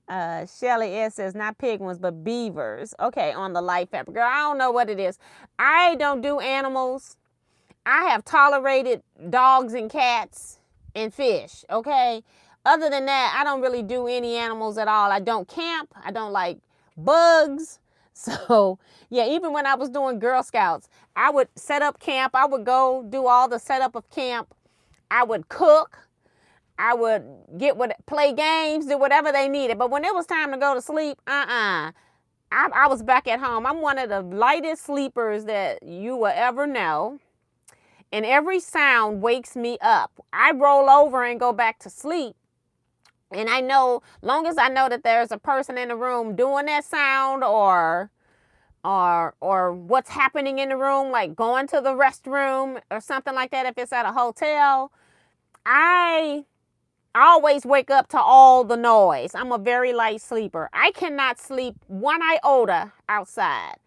Shelly S says, not penguins, but beavers. Okay, on the light fabric. Girl, I don't know what it is. I don't do animals. I have tolerated dogs and cats and fish, okay? Other than that, I don't really do any animals at all. I don't camp. I don't like bugs. So, yeah, even when I was doing Girl Scouts, I would set up camp. I would go do all the setup of camp. I would cook. I would play games, do whatever they needed. But when it was time to go to sleep, I was back at home. I'm one of the lightest sleepers that you will ever know. And every sound wakes me up. I roll over and go back to sleep. And I know, long as I know that there's a person in the room doing that sound or what's happening in the room, like going to the restroom or something like that, if it's at a hotel, I always wake up to all the noise. I'm a very light sleeper. I cannot sleep one iota outside.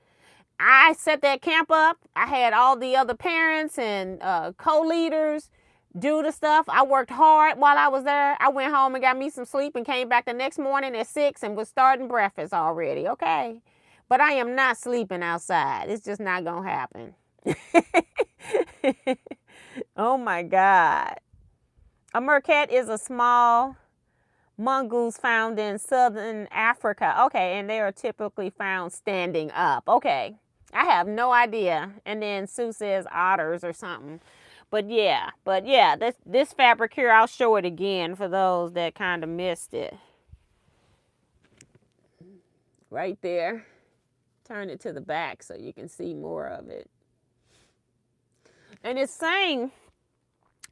I set that camp up. I had all the other parents and co-leaders do the stuff. I worked hard while I was there. I went home and got me some sleep and came back the next morning at 6 and was starting breakfast already. Okay. But I am not sleeping outside. It's just not going to happen. Oh my God. A meerkat is a small mongoose found in southern Africa. Okay, and they are typically found standing up. Okay, I have no idea. And then Sue says otters or something. But yeah, this fabric here, I'll show it again for those that kind of missed it. Right there. Turn it to the back so you can see more of it. And it's saying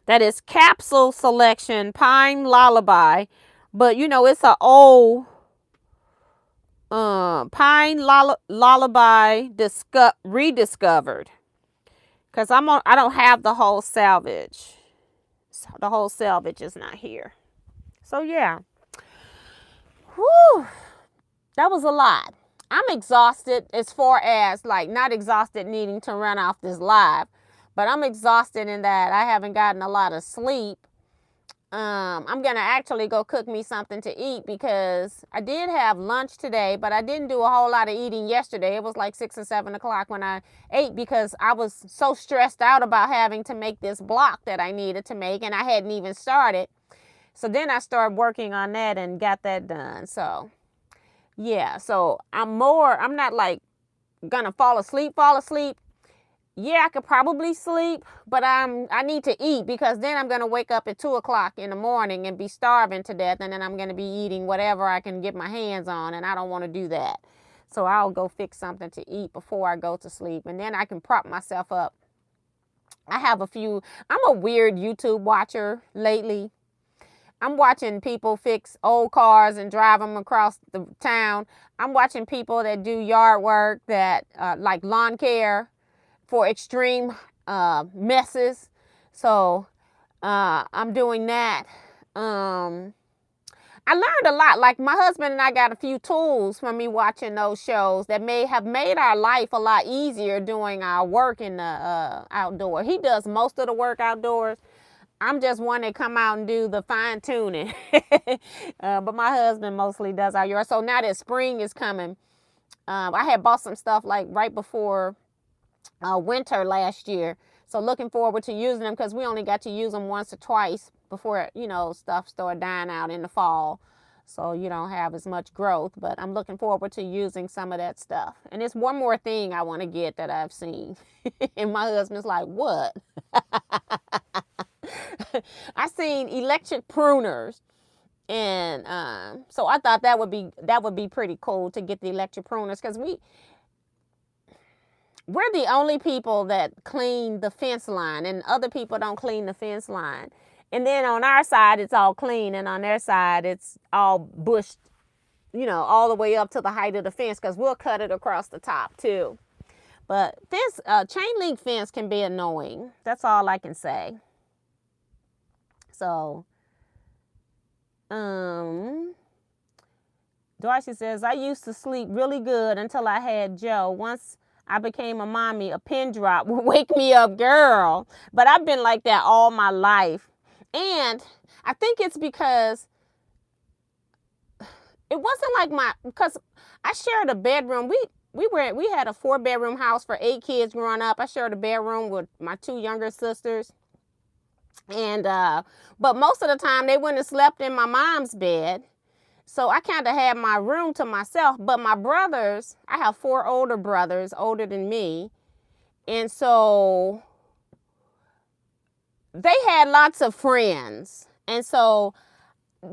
that it's capsule selection pine lullaby, but you know it's an old pine lullaby rediscovered. Because I don't have the whole salvage. The whole salvage is not here. So yeah. Whew. That was a lot. I'm exhausted as far as like not exhausted needing to run off this live. But I'm exhausted in that I haven't gotten a lot of sleep. I'm going to actually go cook me something to eat because I did have lunch today, but I didn't do a whole lot of eating yesterday. It was like 6 or 7 o'clock when I ate because I was so stressed out about having to make this block that I needed to make, and I hadn't even started. So then I started working on that and got that done. So, yeah. So I'm not like going to fall asleep. Yeah, I could probably sleep, but I need to eat because then I'm going to wake up at 2 o'clock in the morning and be starving to death. And then I'm going to be eating whatever I can get my hands on. And I don't want to do that. So I'll go fix something to eat before I go to sleep. And then I can prop myself up. I'm a weird YouTube watcher lately. I'm watching people fix old cars and drive them across the town. I'm watching people that do yard work like lawn care for extreme messes. So I'm doing that. I learned a lot. Like my husband and I got a few tools from me watching those shows that may have made our life a lot easier doing our work in the outdoor. He does most of the work outdoors. I'm just one that come out and do the fine tuning. But my husband mostly does our yard. So now that spring is coming, I had bought some stuff like right before winter last year. So looking forward to using them because we only got to use them once or twice before, stuff started dying out in the fall. So you don't have as much growth, but I'm looking forward to using some of that stuff. And it's one more thing I want to get that I've seen. And my husband's like, what? I seen electric pruners. And so I thought that would be pretty cool to get the electric pruners because we're the only people that clean the fence line and other people don't clean the fence line. And then on our side, it's all clean. And on their side, it's all bushed, all the way up to the height of the fence because we'll cut it across the top too. But chain link fence can be annoying. That's all I can say. So, Darcy says, I used to sleep really good until I had Joe. Once I became a mommy, a pin drop would wake me up, girl. But I've been like that all my life. And I think it's because it wasn't like because I shared a bedroom. We had a 4-bedroom house for 8 kids growing up. I shared a bedroom with my 2 younger sisters. And, but most of the time they wouldn't have slept in my mom's bed. So I kind of had my room to myself, but my brothers, I have 4 older brothers, older than me. And so they had lots of friends. And so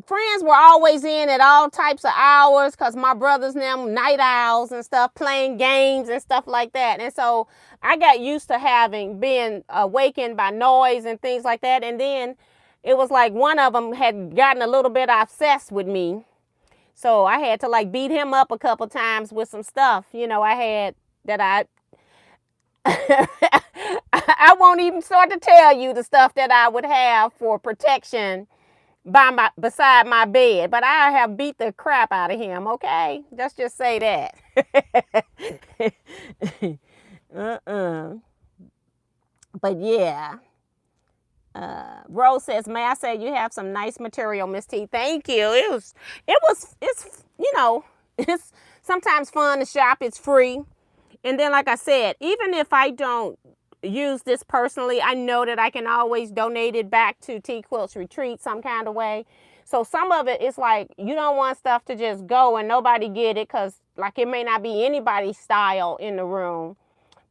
friends were always in at all types of hours because my brothers now night owls and stuff, playing games and stuff like that. And so I got used to being awakened by noise and things like that. And then it was like one of them had gotten a little bit obsessed with me. So I had to beat him up a couple times with some stuff, I had that I won't even start to tell you the stuff that I would have for protection beside my bed, but I have beat the crap out of him. Okay, let's just say that. But yeah. Rose says, may I say you have some nice material, Miss T. Thank you. It's, it's sometimes fun to shop. It's free. And then, like I said, even if I don't use this personally, I know that I can always donate it back to Teaquilts Retreat some kind of way. So some of it is like, you don't want stuff to just go and nobody get it, because like it may not be anybody's style in the room.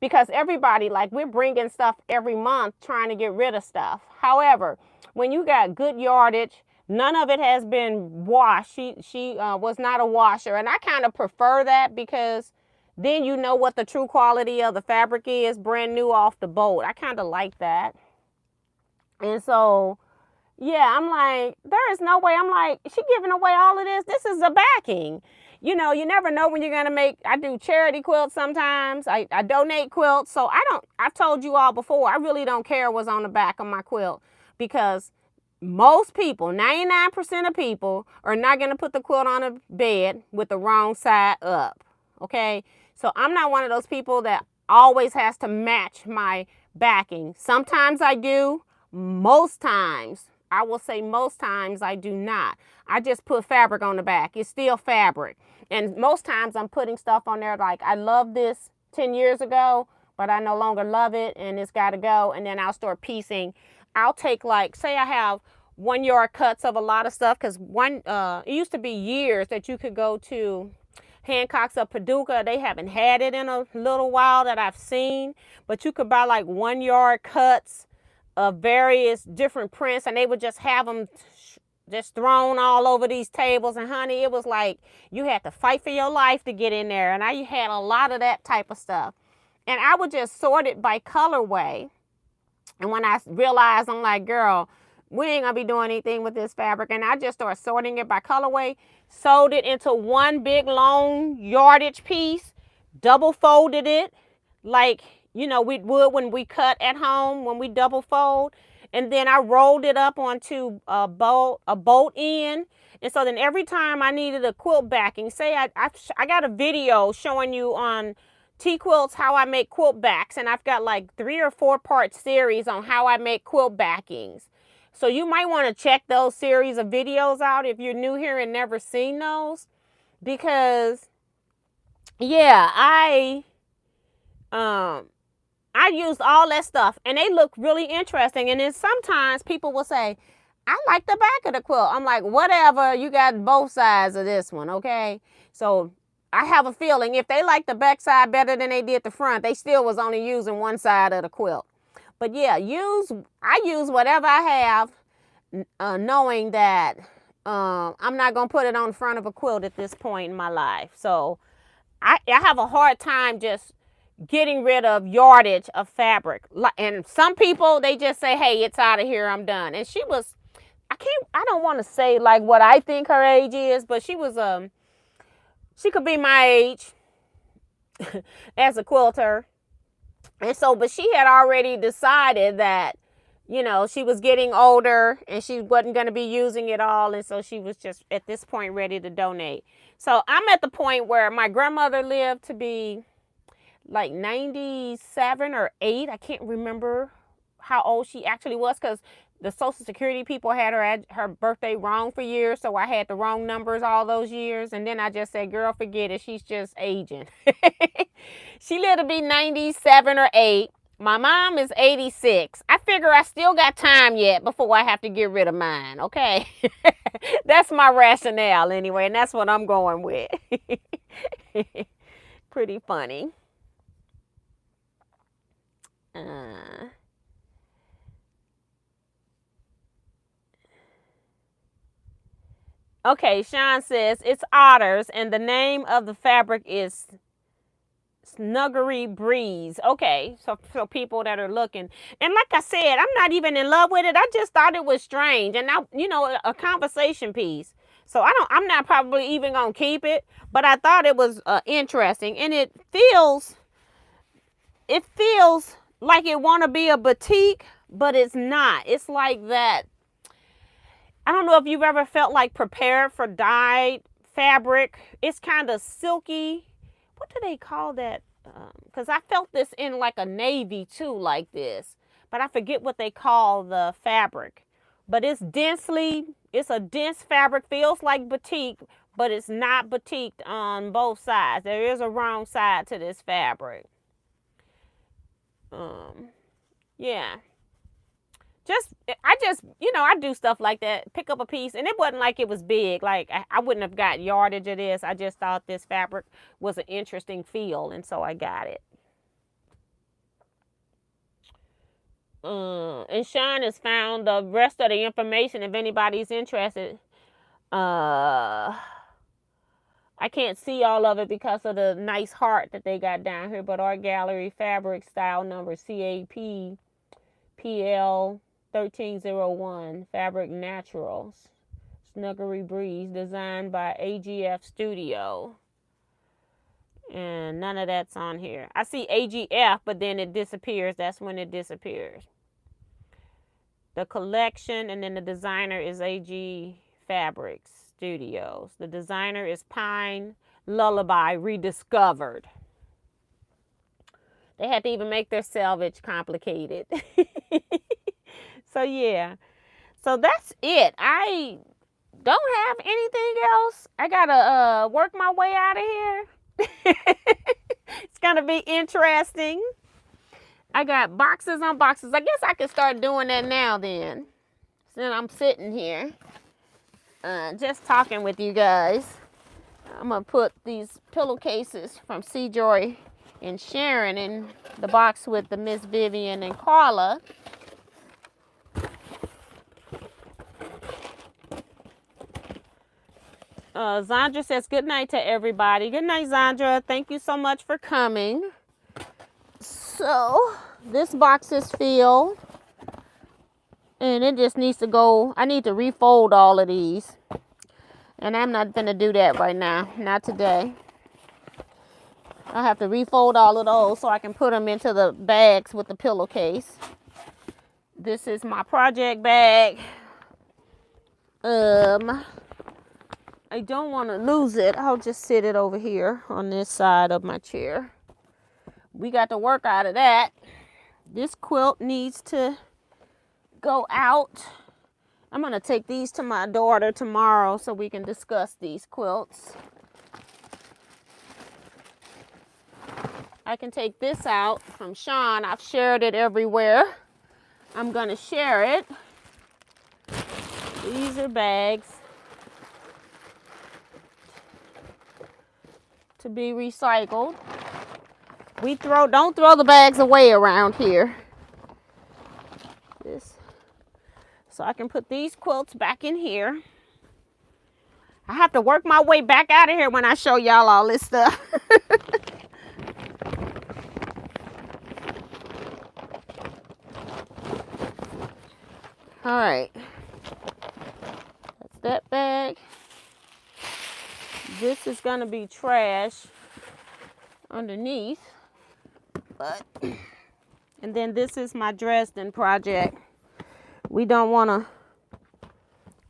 Because everybody, like, we're bringing stuff every month trying to get rid of stuff. However, when you got good yardage, none of it has been washed. She was not a washer. And I kind of prefer that, because then you know what the true quality of the fabric is, brand new off the boat. I kind of like that. And so, yeah, I'm like, there is no way. I'm like, she giving away all of this. This is a backing. You never know when you're going to make, I do charity quilts sometimes. I donate quilts. So I've told you all before, I really don't care what's on the back of my quilt, because most people, 99% of people, are not going to put the quilt on a bed with the wrong side up. Okay. So I'm not one of those people that always has to match my backing. Sometimes I do. Most times, I will say most times I do not. I just put fabric on the back. It's still fabric. And most times I'm putting stuff on there like, I love this 10 years ago, but I no longer love it and it's got to go. And then I'll start piecing. I'll take, like, say I have 1 yard cuts of a lot of stuff, because it used to be years that you could go to Hancock's of Paducah. They haven't had it in a little while that I've seen, but you could buy like 1 yard cuts of various different prints, and they would just have them just thrown all over these tables. And honey, it was like you had to fight for your life to get in there. And I had a lot of that type of stuff. And I would just sort it by colorway. And when I realized, I'm like, girl, we ain't gonna be doing anything with this fabric. And I just started sorting it by colorway, sewed it into one big long yardage piece, double folded it like, we would when we cut at home, when we double fold. And then I rolled it up onto a bolt end. And so then every time I needed a quilt backing, say I got a video showing you on Teaquilts how I make quilt backs. And I've got like 3 or 4 part series on how I make quilt backings. So you might want to check those series of videos out if you're new here and never seen those. Because, yeah, I used all that stuff and they look really interesting. And then sometimes people will say, I like the back of the quilt. I'm like, whatever, you got both sides of this one, okay? So I have a feeling if they like the back side better than they did the front, they still was only using one side of the quilt. But yeah, I use whatever I have, knowing that I'm not going to put it on the front of a quilt at this point in my life. So I have a hard time just getting rid of yardage of fabric. And some people, they just say, hey, it's out of here, I'm done. And she was, I don't want to say like what I think her age is, but she was, she could be my age as a quilter. And so, but she had already decided that, she was getting older and she wasn't going to be using it all. And so she was just at this point ready to donate. So I'm at the point where my grandmother lived to be like 97 or 8. I can't remember how old she actually was, because the Social Security people had her birthday wrong for years. So I had the wrong numbers all those years. And then I just said, girl, forget it. She's just aging. She lived to be 97 or 8. My mom is 86. I figure I still got time yet before I have to get rid of mine. Okay. That's my rationale anyway. And that's what I'm going with. Pretty funny. Okay, Sean says it's otters and the name of the fabric is Snuggery Breeze. Okay, so people that are looking. And like I said, I'm not even in love with it. I just thought it was strange. And now, a conversation piece. So I'm not probably even going to keep it. But I thought it was interesting. And it feels like it want to be a batik, but it's not. It's like that. I don't know if you've ever felt like prepared for dyed fabric. It's kind of silky. What do they call that? Because I felt this in like a navy too, like this. But I forget what they call the fabric. But it's a dense fabric. Feels like batik, but it's not batiqued on both sides. There is a wrong side to this fabric. Yeah. I do stuff like that. Pick up a piece, and it wasn't like it was big. Like, I wouldn't have got yardage of this. I just thought this fabric was an interesting feel, and so I got it. And Sean has found the rest of the information if anybody's interested. I can't see all of it because of the nice heart that they got down here, but Art Gallery fabric style number CAP PL 1301 Fabric Naturals Snuggery Breeze, designed by AGF Studio. And none of that's on here. I see AGF, but then it disappears. That's when it disappears. The collection, and then the designer is AG Fabrics Studios. The designer is Pine Lullaby Rediscovered. They had to even make their selvage complicated. So yeah, so that's it. I don't have anything else. I gotta work my way out of here. It's gonna be interesting. I got boxes on boxes. I guess I can start doing that now then. Since I'm sitting here, just talking with you guys. I'm gonna put these pillowcases from Seajoy and Sharon in the box with the Miss Vivian and Carla. Zandra says good night to everybody. Good night, Zandra. Thank you so much for coming. So this box is filled, and it just needs to go. I need to refold all of these, and I'm not gonna do that right now. Not today. I have to refold all of those so I can put them into the bags with the pillowcase. This is my project bag. I don't want to lose it. I'll just sit it over here on this side of my chair. We got to work out of that. This quilt needs to go out. I'm going to take these to my daughter tomorrow so we can discuss these quilts. I can take this out from Sean. I've shared it everywhere. I'm going to share it. These are bags to be recycled. Don't throw the bags away around here. So I can put these quilts back in here. I have to work my way back out of here when I show y'all all this stuff. All right. That's that bag. This is going to be trash underneath. And then this is my Dresden project. We don't want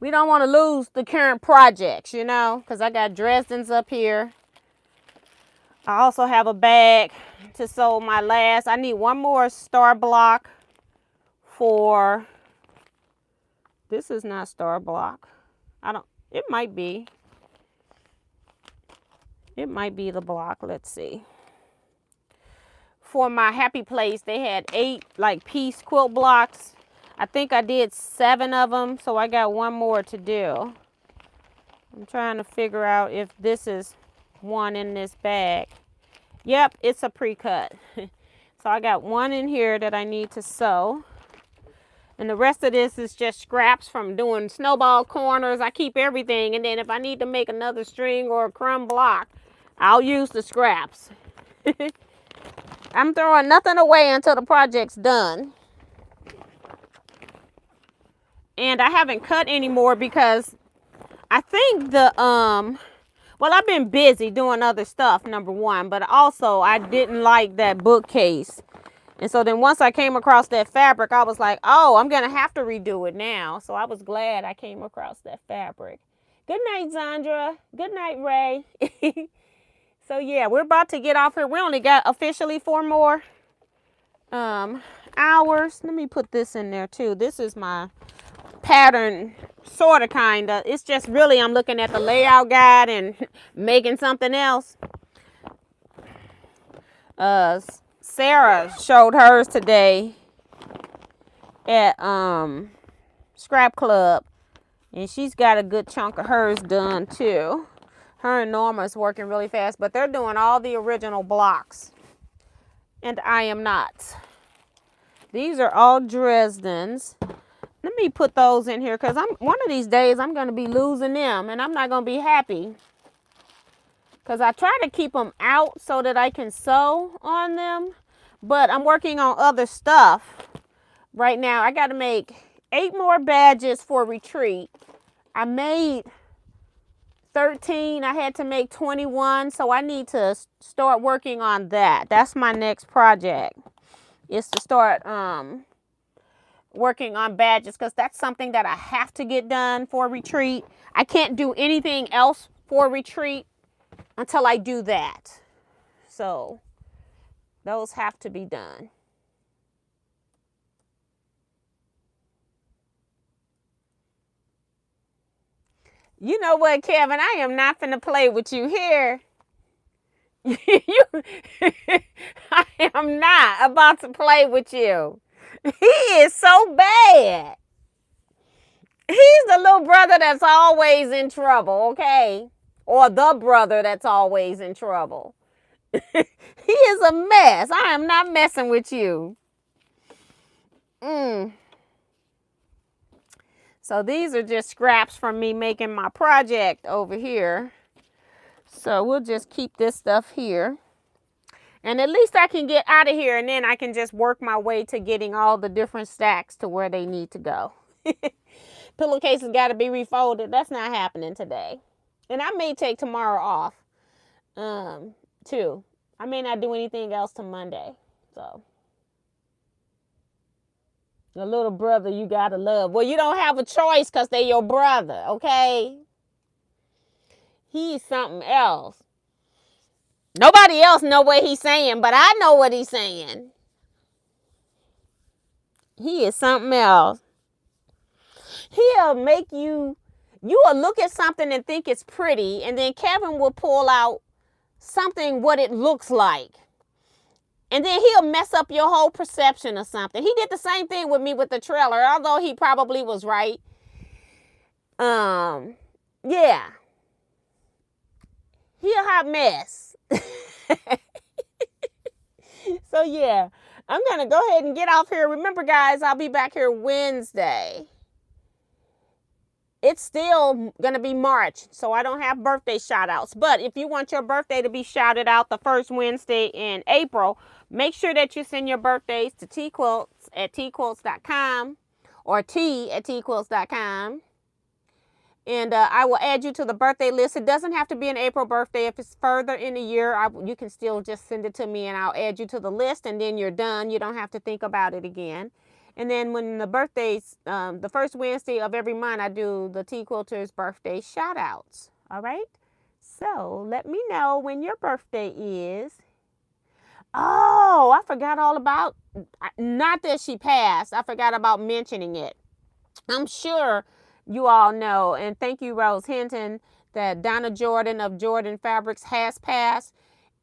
to lose the current projects, you know, because I got Dresdens up here. I also have a bag to sew my last. I need one more star block for, this is not star block. It might be. It might be the block. Let's see. For my happy place, they had 8 like piece quilt blocks. I think I did 7 of them, so I got one more to do. I'm trying to figure out if this is one in this bag. Yep, it's a pre-cut. So I got one in here that I need to sew. And the rest of this is just scraps from doing snowball corners. I keep everything, and then if I need to make another string or a crumb block, I'll use the scraps. I'm throwing nothing away until the project's done. And I haven't cut anymore because I think well, I've been busy doing other stuff, number one, but also I didn't like that bookcase. And so then once I came across that fabric, I was like, oh, I'm going to have to redo it now. So I was glad I came across that fabric. Good night, Zandra. Good night, Ray. So yeah, we're about to get off here. We only got officially 4 more hours. Let me put this in there too. This is my pattern, sort of, kind of. It's just really I'm looking at the layout guide and making something else. Sarah showed hers today at Scrap Club, and she's got a good chunk of hers done too. Her and Norma is working really fast, but they're doing all the original blocks, and I am not. These are all Dresdens. Let me put those in here, because one of these days I'm going to be losing them, and I'm not going to be happy. Because I try to keep them out so that I can sew on them. But I'm working on other stuff right now. I got to make 8 more badges for retreat. I made 13. I had to make 21. So I need to start working on that. That's my next project. Is to start working on badges. Because that's something that I have to get done for retreat. I can't do anything else for retreat until I do that. So those have to be done. You know what, Kevin? I am not finna play with you here. I am not about to play with you. He is so bad. He's the little brother that's always in trouble, okay? Or the brother that's always in trouble. He is a mess. I am not messing with you. So these are just scraps from me making my project over here. So we'll just keep this stuff here. And at least I can get out of here, and then I can just work my way to getting all the different stacks to where they need to go. Pillowcases got to be refolded. That's not happening today. And I may take tomorrow off, too. I may not do anything else till Monday. So, the little brother you got to love. Well, you don't have a choice because they're your brother, okay? He's something else. Nobody else know what he's saying, but I know what he's saying. He is something else. He'll make you will look at something and think it's pretty, and then Kevin will pull out something what it looks like. And then he'll mess up your whole perception of something. He did the same thing with me with the trailer, although he probably was right. Yeah. He a hot mess. So yeah, I'm going to go ahead and get off here. Remember, guys, I'll be back here Wednesday. It's still going to be March, so I don't have birthday shout outs. But if you want your birthday to be shouted out the first Wednesday in April, make sure that you send your birthdays to Teaquilts at teaquilts.com or tea@teaquilts.com. And I will add you to the birthday list. It doesn't have to be an April birthday. If it's further in the year, you can still just send it to me and I'll add you to the list, and then you're done. You don't have to think about it again. And then when the birthdays, the first Wednesday of every month, I do the Teaquilters birthday shout outs. All right? So let me know when your birthday is. Oh, I forgot all about, not that she passed. I forgot about mentioning it. I'm sure you all know, and thank you, Rose Hinton, that Donna Jordan of Jordan Fabrics has passed.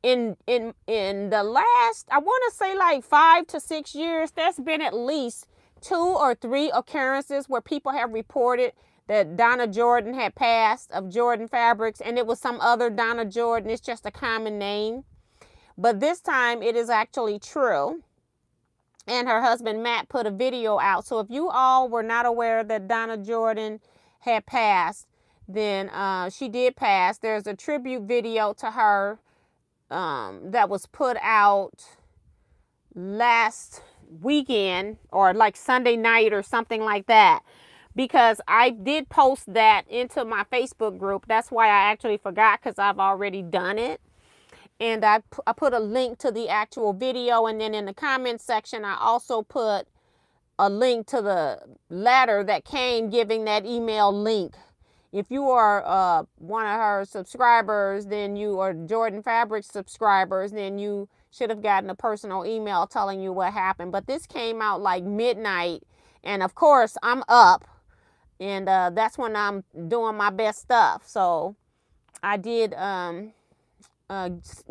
In the last, I want to say like 5 to 6 years, there's been at least 2 or 3 occurrences where people have reported that Donna Jordan had passed of Jordan Fabrics, and it was some other Donna Jordan. It's just a common name. But this time it is actually true. And her husband, Matt, put a video out. So if you all were not aware that Donna Jordan had passed, then she did pass. There's a tribute video to her that was put out last weekend or like Sunday night or something like that, because I did post that into my Facebook group. That's why I actually forgot, because I've already done it. And I put a link to the actual video, and then in the comment section I also put a link to the letter that came giving that email link. If you are one of her subscribers, then you are Jordan Fabrics subscribers, then you should have gotten a personal email telling you what happened. But this came out like midnight, and of course I'm up, and that's when I'm doing my best stuff. So I did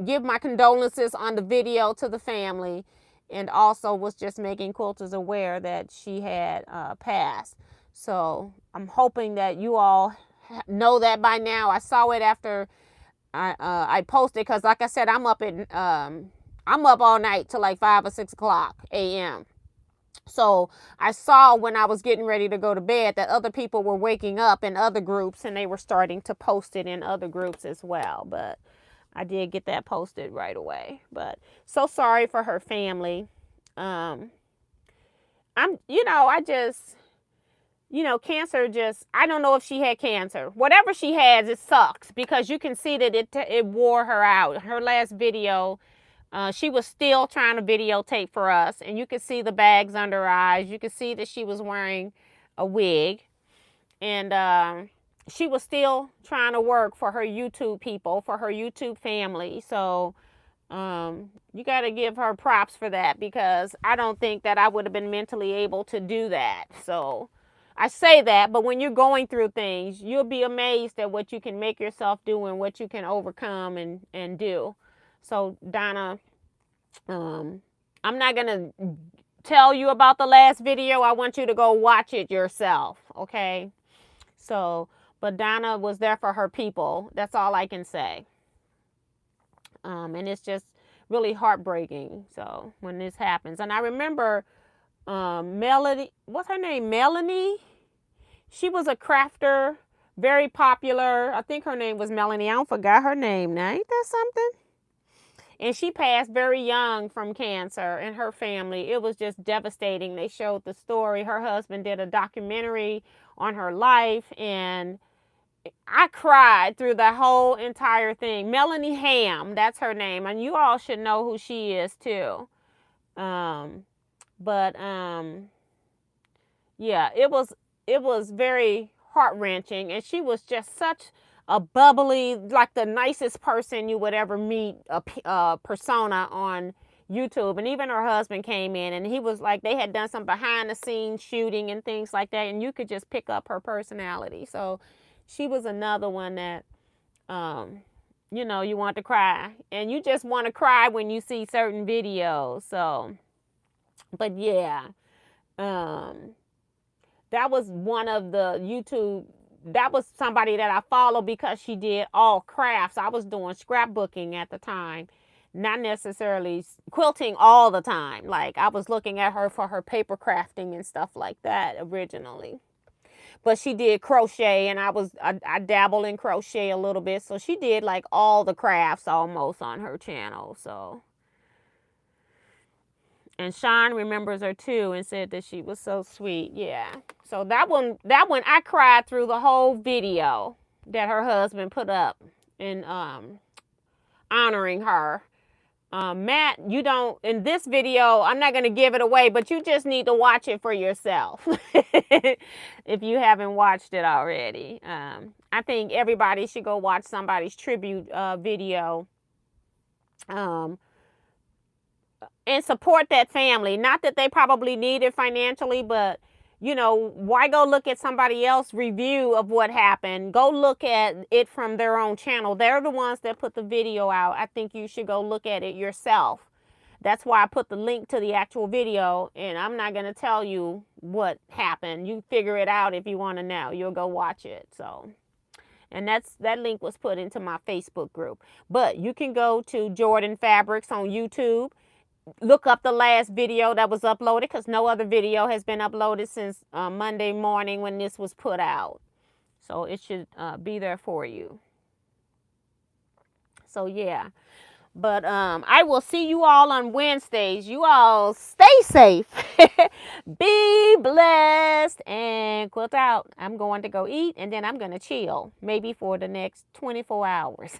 give my condolences on the video to the family, and also was just making quilters aware that she had passed. So I'm hoping that you all know that by now. I saw it after I posted, because like I said, I'm up all night till like 5 or 6 o'clock a.m. So I saw when I was getting ready to go to bed that other people were waking up in other groups, and they were starting to post it in other groups as well. But I did get that posted right away. But so sorry for her family. Cancer just, I don't know if she had cancer. Whatever she has, it sucks, because you can see that it wore her out. Her last video, she was still trying to videotape for us, and you could see the bags under her eyes. You could see that she was wearing a wig, and she was still trying to work for her YouTube people, for her YouTube family. So you got to give her props for that, because I don't think that I would have been mentally able to do that. So I say that, but when you're going through things, you'll be amazed at what you can make yourself do and what you can overcome and do. So Donna, I'm not going to tell you about the last video. I want you to go watch it yourself, okay? So, but Donna was there for her people. That's all I can say. And it's just really heartbreaking. So when this happens, and I remember Melody, what's her name? Melanie. She was a crafter, very popular. I think her name was Melanie. I forgot her name now. Ain't that something? And she passed very young from cancer, and her family. It was just devastating. They showed the story. Her husband did a documentary on her life, and I cried through the whole entire thing. Melanie Ham, that's her name, and you all should know who she is too. Yeah, it was very heart-wrenching, and she was just such a bubbly, like the nicest person you would ever meet, a persona on YouTube. And even her husband came in, and he was like, they had done some behind-the-scenes shooting and things like that, and you could just pick up her personality. So she was another one that, you want to cry, and you just want to cry when you see certain videos. So, but yeah, that was one of the YouTube, that was somebody that I follow, because she did all crafts. I was doing scrapbooking at the time, not necessarily quilting all the time. Like, I was looking at her for her paper crafting and stuff like that originally. But she did crochet, and I dabble in crochet a little bit. So she did like all the crafts almost on her channel. So, and Sean remembers her too and said that she was so sweet. Yeah. So that one I cried through the whole video that her husband put up in honoring her. Matt, you don't, in this video, I'm not going to give it away, but you just need to watch it for yourself if you haven't watched it already. I think everybody should go watch somebody's tribute video and support that family. Not that they probably need it financially, but why go look at somebody else's review of what happened? Go look at it from their own channel. They're the ones that put the video out. I think you should go look at it yourself. That's why I put the link to the actual video, and I'm not going to tell you what happened. You figure it out if you want to know. You'll go watch it. So, and that link was put into my Facebook group. But you can go to Jordan Fabrics on YouTube. Look up the last video that was uploaded, because no other video has been uploaded since Monday morning when this was put out. So it should be there for you. So yeah. But I will see you all on Wednesdays. You all stay safe. Be blessed and quilt out. I'm going to go eat, and then I'm going to chill maybe for the next 24 hours.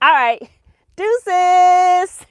All right. Deuces.